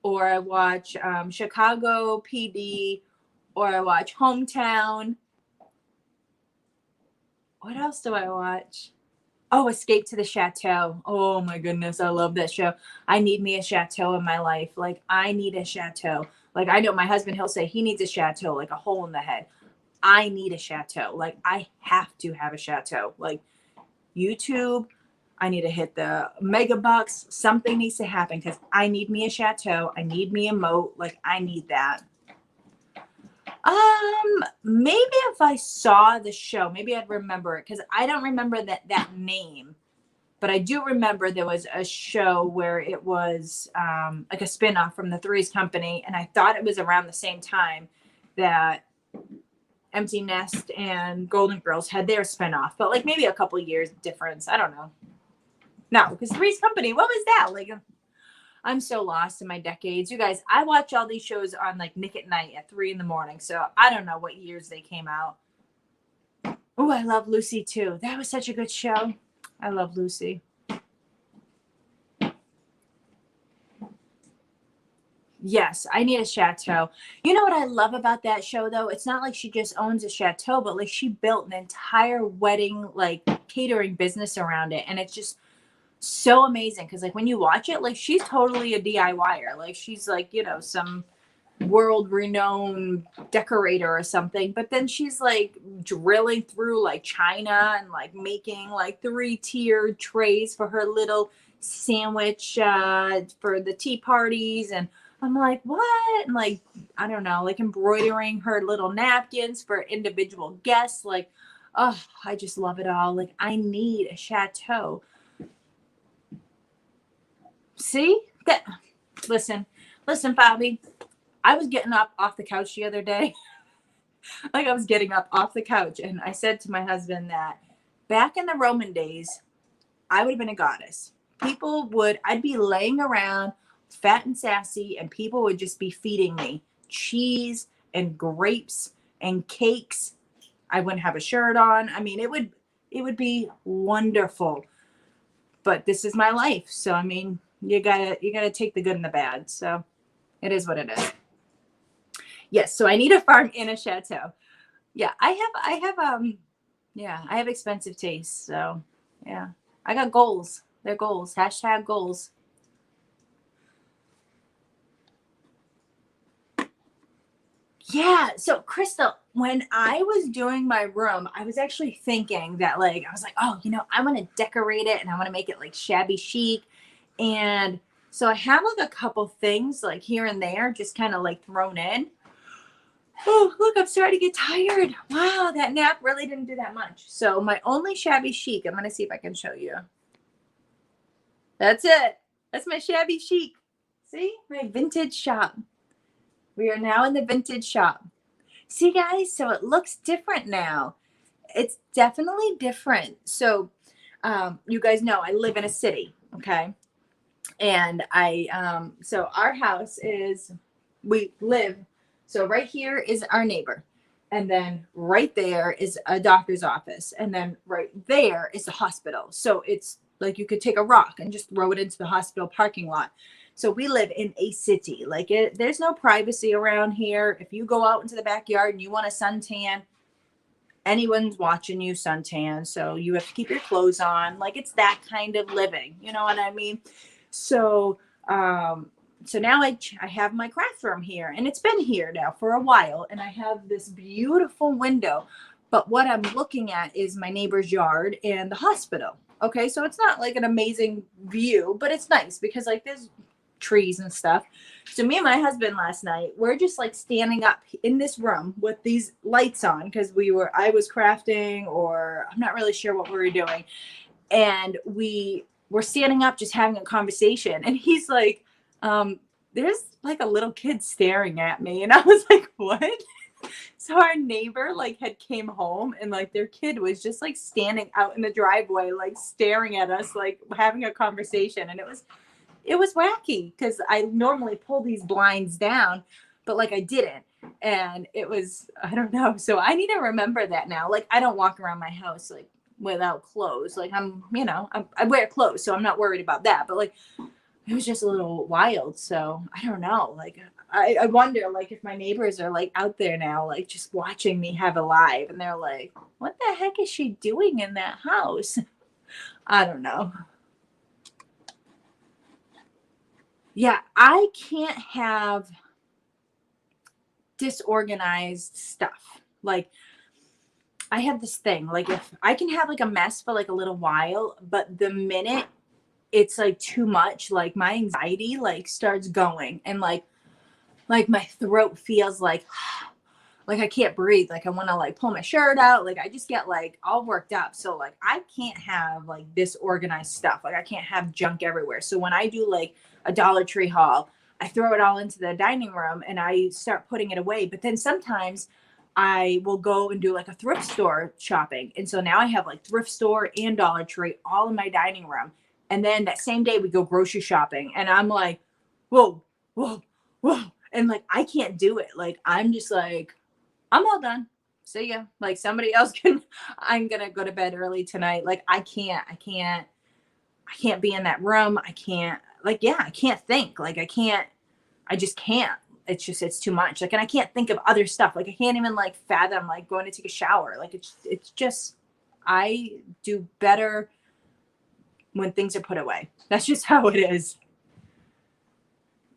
or I watch Chicago PD, or I watch Hometown. What else do I watch? Oh, Escape to the Chateau. Oh my goodness, I love that show. I need me a chateau in my life. Like I need a chateau. Like I know my husband, he'll say he needs a chateau, like a hole in the head. I need a chateau. Like I have to have a chateau. Like YouTube, I need to hit the mega bucks. Something needs to happen because I need me a chateau. I need me a moat. Like I need that. Maybe if I saw the show, maybe I'd remember it because I don't remember that name, but I do remember there was a show where it was like a spinoff from the Three's Company, and I thought it was around the same time that Empty Nest and Golden Girls had their spinoff, but like maybe a couple years difference. I don't know. No, because Three's Company, what was that? Like, I'm so lost in my decades. You guys, I watch all these shows on like Nick at Night at 3 a.m. So I don't know what years they came out. Oh, I love Lucy too. That was such a good show. I love Lucy. Yes, I need a chateau. You know what I love about that show though? It's not like she just owns a chateau, but like she built an entire wedding, like catering business around it. And it's just so amazing because like when you watch it, like she's totally a DIYer. Like she's like, some world renowned decorator or something, but then she's like drilling through like china and like making like 3-tiered trays for her little sandwich for the tea parties. And I'm like, what? And like, I don't know, like embroidering her little napkins for individual guests. Like, Oh, I just love it all. Like, I need a chateau. See? Listen, Bobby. I was getting up off the couch the other day. Like, I was getting up off the couch, and I said to my husband that back in the Roman days, I would have been a goddess. I'd be laying around fat and sassy, and people would just be feeding me cheese and grapes and cakes. I wouldn't have a shirt on. I mean, it would be wonderful. But this is my life. So, I mean, you gotta take the good and the bad. So it is what it is. Yes. So I need a farm and a chateau. Yeah. I have expensive tastes. So yeah, I got goals. They're goals. Hashtag goals. Yeah. So Crystal, when I was doing my room, I was actually thinking that, like, I was like, oh, I want to decorate it and I want to make it like shabby chic. And so I have like a couple things like here and there, just kind of like thrown in. Oh, look, I'm starting to get tired. Wow, that nap really didn't do that much. So my only shabby chic, I'm going to see if I can show you. That's it. That's my shabby chic. See, my vintage shop. We are now in the vintage shop. See, guys, so it looks different now. It's definitely different. So you guys know I live in a city, okay? And so our house so right here is our neighbor. And then right there is a doctor's office. And then right there is the hospital. So it's like you could take a rock and just throw it into the hospital parking lot. So we live in a city. Like, there's no privacy around here. If you go out into the backyard and you want a suntan, anyone's watching you suntan. So you have to keep your clothes on. Like, it's that kind of living. You know what I mean? So, so now I have my craft room here, and it's been here now for a while, and I have this beautiful window. But what I'm looking at is my neighbor's yard and the hospital. Okay, so it's not like an amazing view, but it's nice because like there's trees and stuff. So me and my husband last night, we're just like standing up in this room with these lights on because I was crafting, or I'm not really sure what we were doing, and we were standing up just having a conversation, and he's like, there's like a little kid staring at me. And I was like, what? So our neighbor like had came home, and like their kid was just like standing out in the driveway, like staring at us, like having a conversation. And it was wacky because I normally pull these blinds down, but like I didn't. And I don't know. So I need to remember that now. Like, I don't walk around my house like without clothes. Like, I wear clothes, so I'm not worried about that. But like, it was just a little wild. So I don't know. Like, I wonder like if my neighbors are like out there now, like just watching me have a live, and they're like, what the heck is she doing in that house? I don't know. Yeah, I can't have disorganized stuff. Like, I have this thing, like if I can have like a mess for like a little while, but the minute it's like too much, like my anxiety like starts going, and like my throat feels like I can't breathe. Like I want to like pull my shirt out. Like I just get like all worked up. So like I can't have like disorganized stuff. Like I can't have junk everywhere. So when I do like a Dollar Tree haul, I throw it all into the dining room and I start putting it away. But then sometimes I will go and do like a thrift store shopping. And so now I have like thrift store and Dollar Tree all in my dining room. And then that same day we go grocery shopping, and I'm like, whoa, whoa, whoa. And like, I can't do it. Like, I'm just like, I'm all done. See ya. Like somebody else I'm going to go to bed early tonight. Like I can't be in that room. I can't think. Like I just can't. It's too much. Like, and I can't think of other stuff. Like I can't even like fathom like going to take a shower. Like it's just, I do better when things are put away. That's just how it is.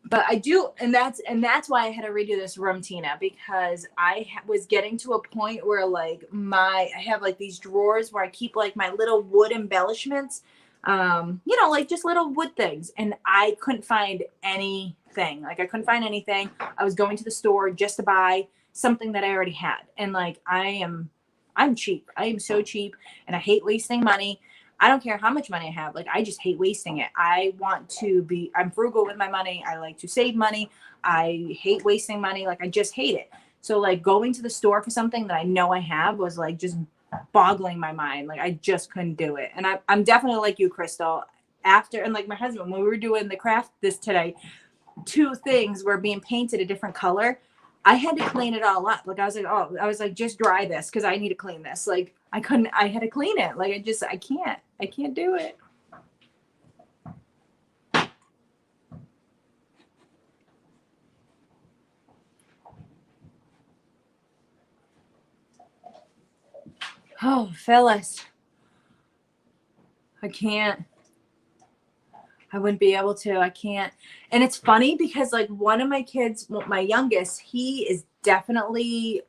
But I do, and that's why I had to redo this room, Tina, because I was getting to a point where like I have like these drawers where I keep like my little wood embellishments, like just little wood things, and I couldn't find anything. Like I couldn't find anything. I was going to the store just to buy something that I already had, and like I'm I'm cheap. I am so cheap and I hate wasting money. I don't care how much money I have. Like, I just hate wasting it. I'm frugal with my money. I like to save money. I hate wasting money. Like, I just hate it. So like going to the store for something that I know I have was like just boggling my mind. Like, I just couldn't do it. And I'm definitely like you, Crystal. After, and like my husband, when we were doing the craft this today, 2 things were being painted a different color. I had to clean it all up. Like, I was like, just dry this because I need to clean this. Like, I had to clean it. Like, I can't do it. Oh, Phyllis, I can't. I wouldn't be able to. I can't. And it's funny because like one of my kids, my youngest, he is definitely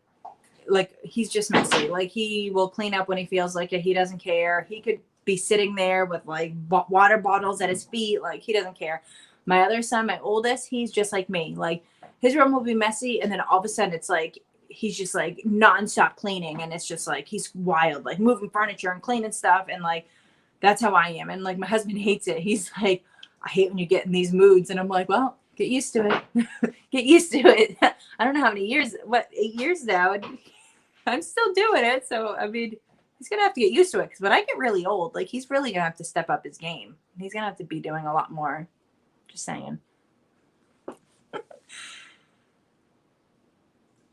like, he's just messy. Like, he will clean up when he feels like it. He doesn't care. He could be sitting there with like water bottles at his feet. Like, he doesn't care. My other son, my oldest, he's just like me. Like, his room will be messy. And then all of a sudden it's like, he's just like nonstop cleaning. And it's just like, he's wild, like moving furniture and cleaning stuff. And like, that's how I am. And like, my husband hates it. He's like, I hate when you get in these moods. And I'm like, well, get used to it. Get used to it. I don't know how many years, 8 years now. And I'm still doing it. So, I mean, he's going to have to get used to it. Because when I get really old, like, he's really going to have to step up his game. He's going to have to be doing a lot more. Just saying.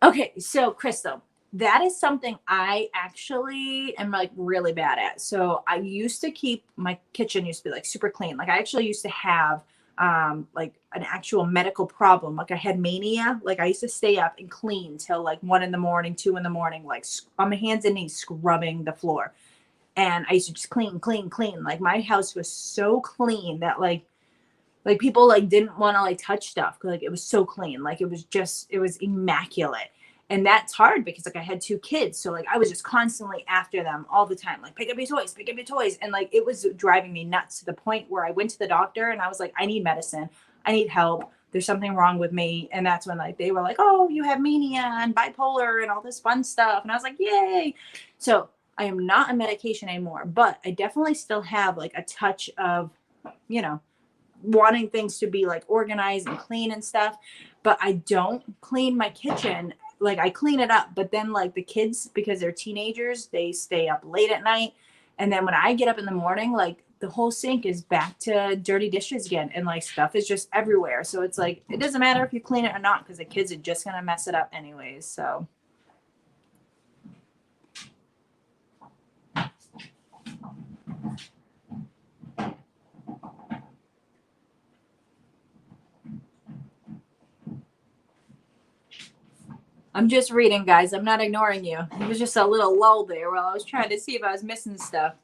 Okay. So, Crystal, that is something I actually am like really bad at. So I used to keep my kitchen used to be like super clean. Like, I actually used to have like an actual medical problem. Like, I had mania. Like, I used to stay up and clean till like 1 in the morning, 2 in the morning, like on my hands and knees scrubbing the floor. And I used to just clean. Like, my house was so clean that like people like didn't want to like touch stuff because like it was so clean. Like, it was immaculate. And that's hard because like I had 2 kids. So like I was just constantly after them all the time. Like, pick up your toys, pick up your toys. And like, it was driving me nuts to the point where I went to the doctor and I was like, I need medicine. I need help. There's something wrong with me. And that's when like they were like, oh, you have mania and bipolar and all this fun stuff. And I was like, yay. So I am not on medication anymore, but I definitely still have like a touch of, you know, wanting things to be like organized and clean and stuff. But I don't clean my kitchen. Like, I clean it up, but then like the kids, because they're teenagers, they stay up late at night. And then when I get up in the morning, like the whole sink is back to dirty dishes again. And like stuff is just everywhere. So it's like, it doesn't matter if you clean it or not, because the kids are just going to mess it up anyways. So. I'm just reading, guys. I'm not ignoring you. It was just a little lull there while I was trying to see if I was missing stuff.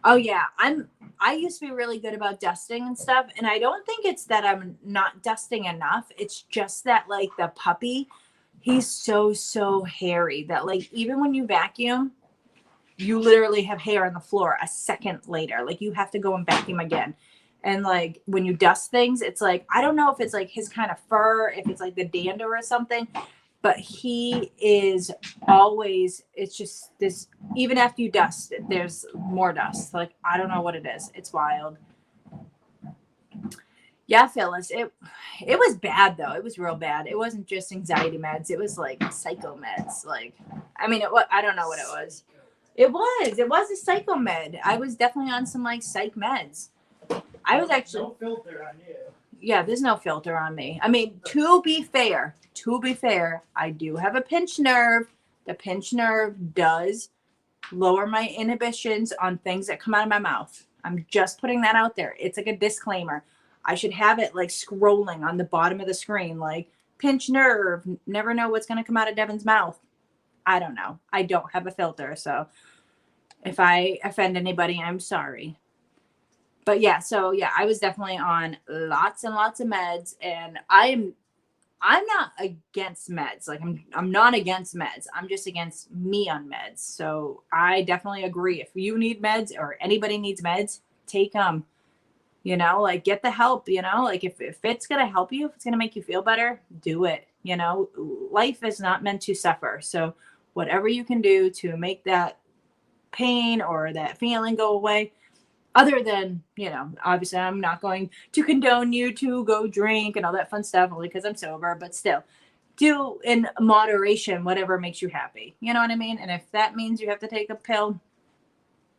Oh yeah, I used to be really good about dusting and stuff, and I don't think it's that I'm not dusting enough. It's just that like the puppy, he's so hairy that like even when you vacuum, you literally have hair on the floor a second later. Like, you have to go and vacuum again. And like when you dust things, it's like, I don't know if it's like his kind of fur, if it's like the dander or something, but he is always, it's just this, even after you dust, there's more dust. Like, I don't know what it is. It's wild. Yeah, Phyllis, it was bad though. It was real bad. It wasn't just anxiety meds. It was like psycho meds. Like, I mean, I don't know what it was. It was a psycho med. I was definitely on some like psych meds. I was actually no filter on you. Yeah, there's no filter on me. I mean, to be fair, I do have a pinched nerve. The pinched nerve does lower my inhibitions on things that come out of my mouth. I'm just putting that out there. It's like a disclaimer. I should have it like scrolling on the bottom of the screen, like pinched nerve. Never know what's going to come out of Devin's mouth. I don't know. I don't have a filter, so if I offend anybody, I'm sorry. But yeah, so yeah, I was definitely on lots and lots of meds, and I'm not against meds. Like, I'm not against meds. I'm just against me on meds. So I definitely agree. If you need meds or anybody needs meds, take them. You know, like get the help, you know, like if it's going to help you, if it's going to make you feel better, do it. You know, life is not meant to suffer. So whatever you can do to make that pain or that feeling go away, other than, you know, obviously I'm not going to condone you to go drink and all that fun stuff only because I'm sober, but still do in moderation whatever makes you happy. You know what I mean? And if that means you have to take a pill,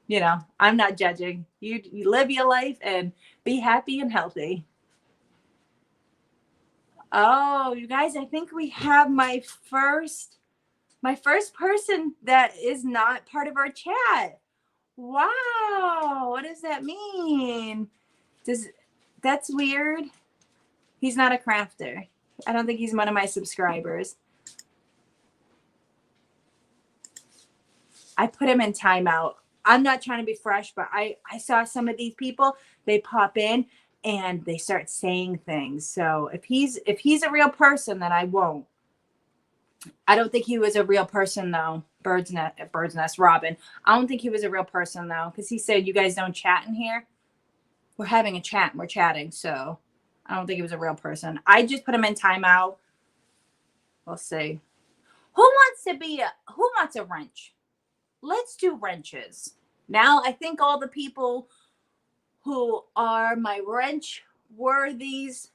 you know, I'm not judging. You live your life and be happy and healthy. Oh, you guys, I think we have my first person that is not part of our chat. Wow, what does that mean? That's weird. He's not a crafter. I don't think he's one of my subscribers. I put him in timeout. I'm not trying to be fresh, but I saw some of these people, they pop in and they start saying things. So if he's a real person, then I won't. I don't think he was a real person though. Bird's Nest Robin. I don't think he was a real person though, because he said you guys don't chat in here. We're having a chat and we're chatting, so I don't think he was a real person. I just put him in timeout. We'll see. Who wants a wrench? Let's do wrenches. Now I think all the people who are my wrench worthies,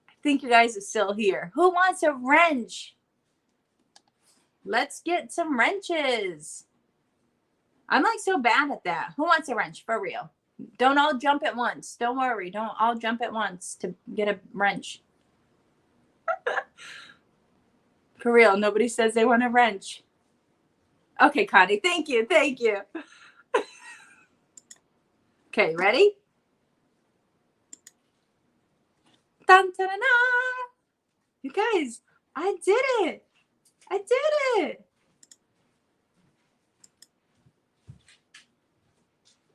I think you guys are still here. Who wants a wrench? Let's get some wrenches. I'm like so bad at that. Who wants a wrench for real? Don't all jump at once. Don't worry. Don't all jump at once to get a wrench. For real. Nobody says they want a wrench. Okay, Connie. Thank you. Thank you. Okay, ready? Dun, dun, dun, dun. You guys, I did it. I did it.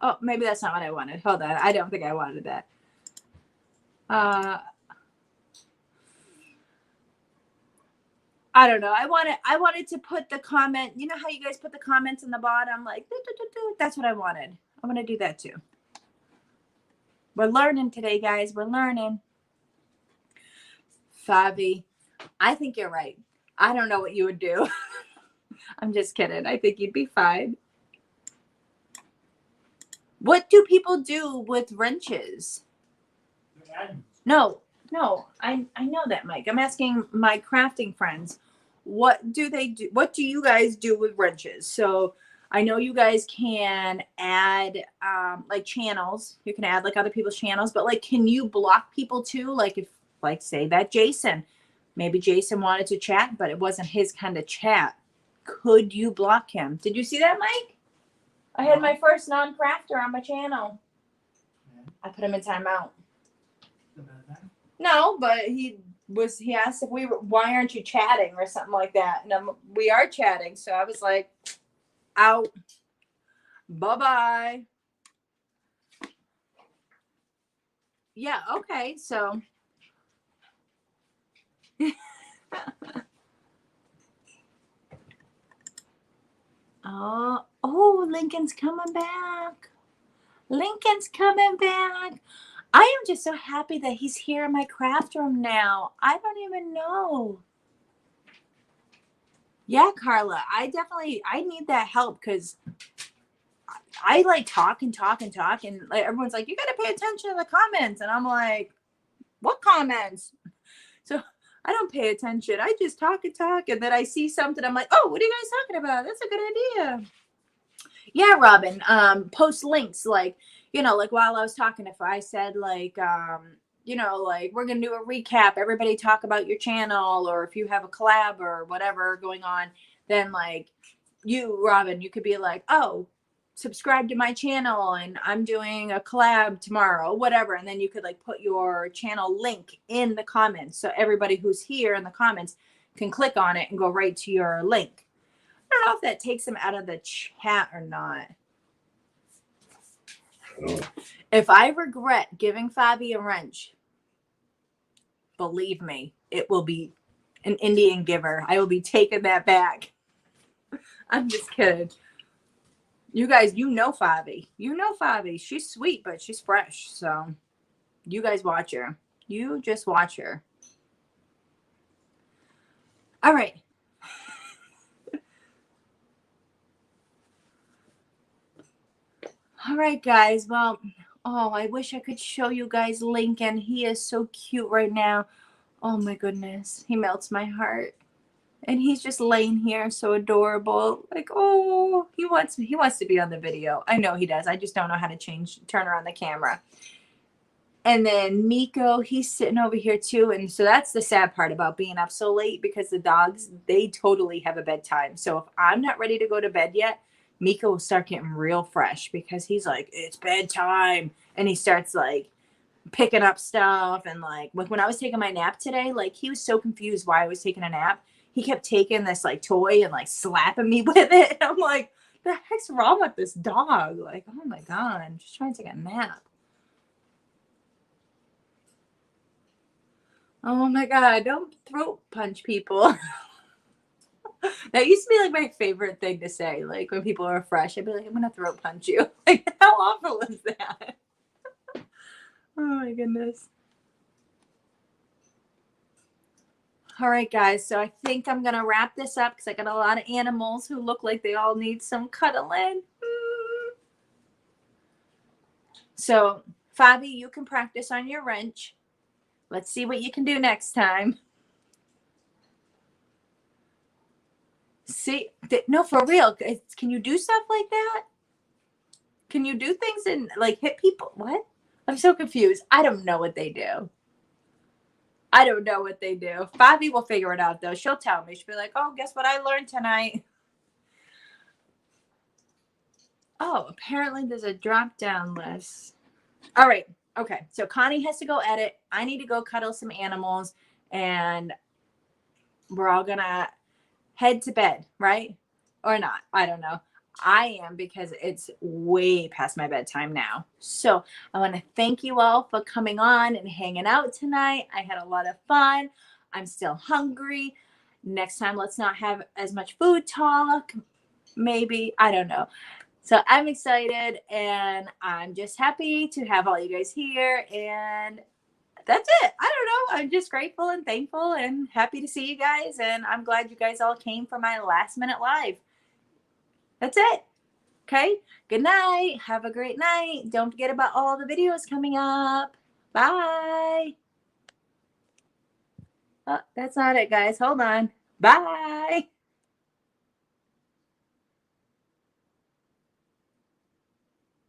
Oh, maybe that's not what I wanted. Hold on. I don't think I wanted that. I don't know. I wanted to put the comment. You know how you guys put the comments in the bottom? Like, that's what I wanted. I'm going to do that too. We're learning today, guys. We're learning. Fabi, I think you're right. I don't know what you would do. I'm just kidding. I think you'd be fine. What do people do with wrenches? No, I know that, Mike. I'm asking my crafting friends. What do they do? What do you guys do with wrenches? So I know you guys can add like channels. You can add like other people's channels, but like, can you block people too? Like if, like say that Jason, maybe Jason wanted to chat, but it wasn't his kind of chat. Could you block him? Did you see that, Mike? I had my first non-crafter on my channel. I put him in timeout. No, but he asked if why aren't you chatting or something like that. And we are chatting. So I was like, out. Bye-bye. Yeah, okay. So oh, Lincoln's coming back. Lincoln's coming back. I am just so happy that he's here in my craft room now. I don't even know. Yeah, Carla, I need that help because I like talk and like everyone's like, you got to pay attention to the comments. And I'm like, what comments? So I don't pay attention. I just talk and talk. And then I see something. I'm like, oh, what are you guys talking about? That's a good idea. Yeah, Robin, post links, like, you know, like while I was talking, if I said like, you know, like we're going to do a recap, everybody talk about your channel, or if you have a collab or whatever going on, then like you, Robin, you could be like, oh, subscribe to my channel and I'm doing a collab tomorrow, whatever. And then you could like put your channel link in the comments. So everybody who's here in the comments can click on it and go right to your link. I don't know if that takes them out of the chat or not. If I regret giving Fabi a wrench, believe me, it will be an Indian giver. I will be taking that back. I'm just kidding. You guys, you know Fabi. You know Fabi. She's sweet, but she's fresh. So You guys watch her. You just watch her. All right. All right, guys. Well, oh, I wish I could show you guys Lincoln. He is so cute right now. Oh my goodness. He melts my heart. And he's just laying here so adorable. Like, oh, he wants to be on the video. I know he does. I just don't know how to turn around the camera. And then Miko, he's sitting over here too. And so that's the sad part about being up so late, because the dogs, they totally have a bedtime. So if I'm not ready to go to bed yet, Miko will start getting real fresh, because he's like, it's bedtime. And he starts like picking up stuff. And like when I was taking my nap today, like he was so confused why I was taking a nap. He kept taking this like toy and like slapping me with it. And I'm like, the heck's wrong with this dog? Like, oh my God, I'm just trying to take a nap. Oh my God, don't throat punch people. That used to be like my favorite thing to say. Like when people are fresh, I'd be like, I'm going to throat punch you. Like, how awful is that? Oh my goodness. All right, guys. So I think I'm going to wrap this up, because I got a lot of animals who look like they all need some cuddling. So, Fabi, you can practice on your wrench. Let's see what you can do next time. See, no, for real. Can you do stuff like that? Can you do things and like hit people? What? I'm so confused. I don't know what they do. I don't know what they do. Fabi will figure it out, though. She'll tell me. She'll be like, oh, guess what I learned tonight? Oh, apparently there's a drop-down list. All right. Okay. So Connie has to go edit. I need to go cuddle some animals. And we're all going to head to bed, right? Or not. I don't know. I am, because it's way past my bedtime now. So I want to thank you all for coming on and hanging out tonight. I had a lot of fun. I'm still hungry. Next time, let's not have as much food talk. Maybe. I don't know. So I'm excited, and I'm just happy to have all you guys here. And that's it. I don't know. I'm just grateful and thankful and happy to see you guys. And I'm glad you guys all came for my last minute live. That's it. Okay. Good night. Have a great night. Don't forget about all the videos coming up. Bye. Oh, that's not it, guys. Hold on. Bye.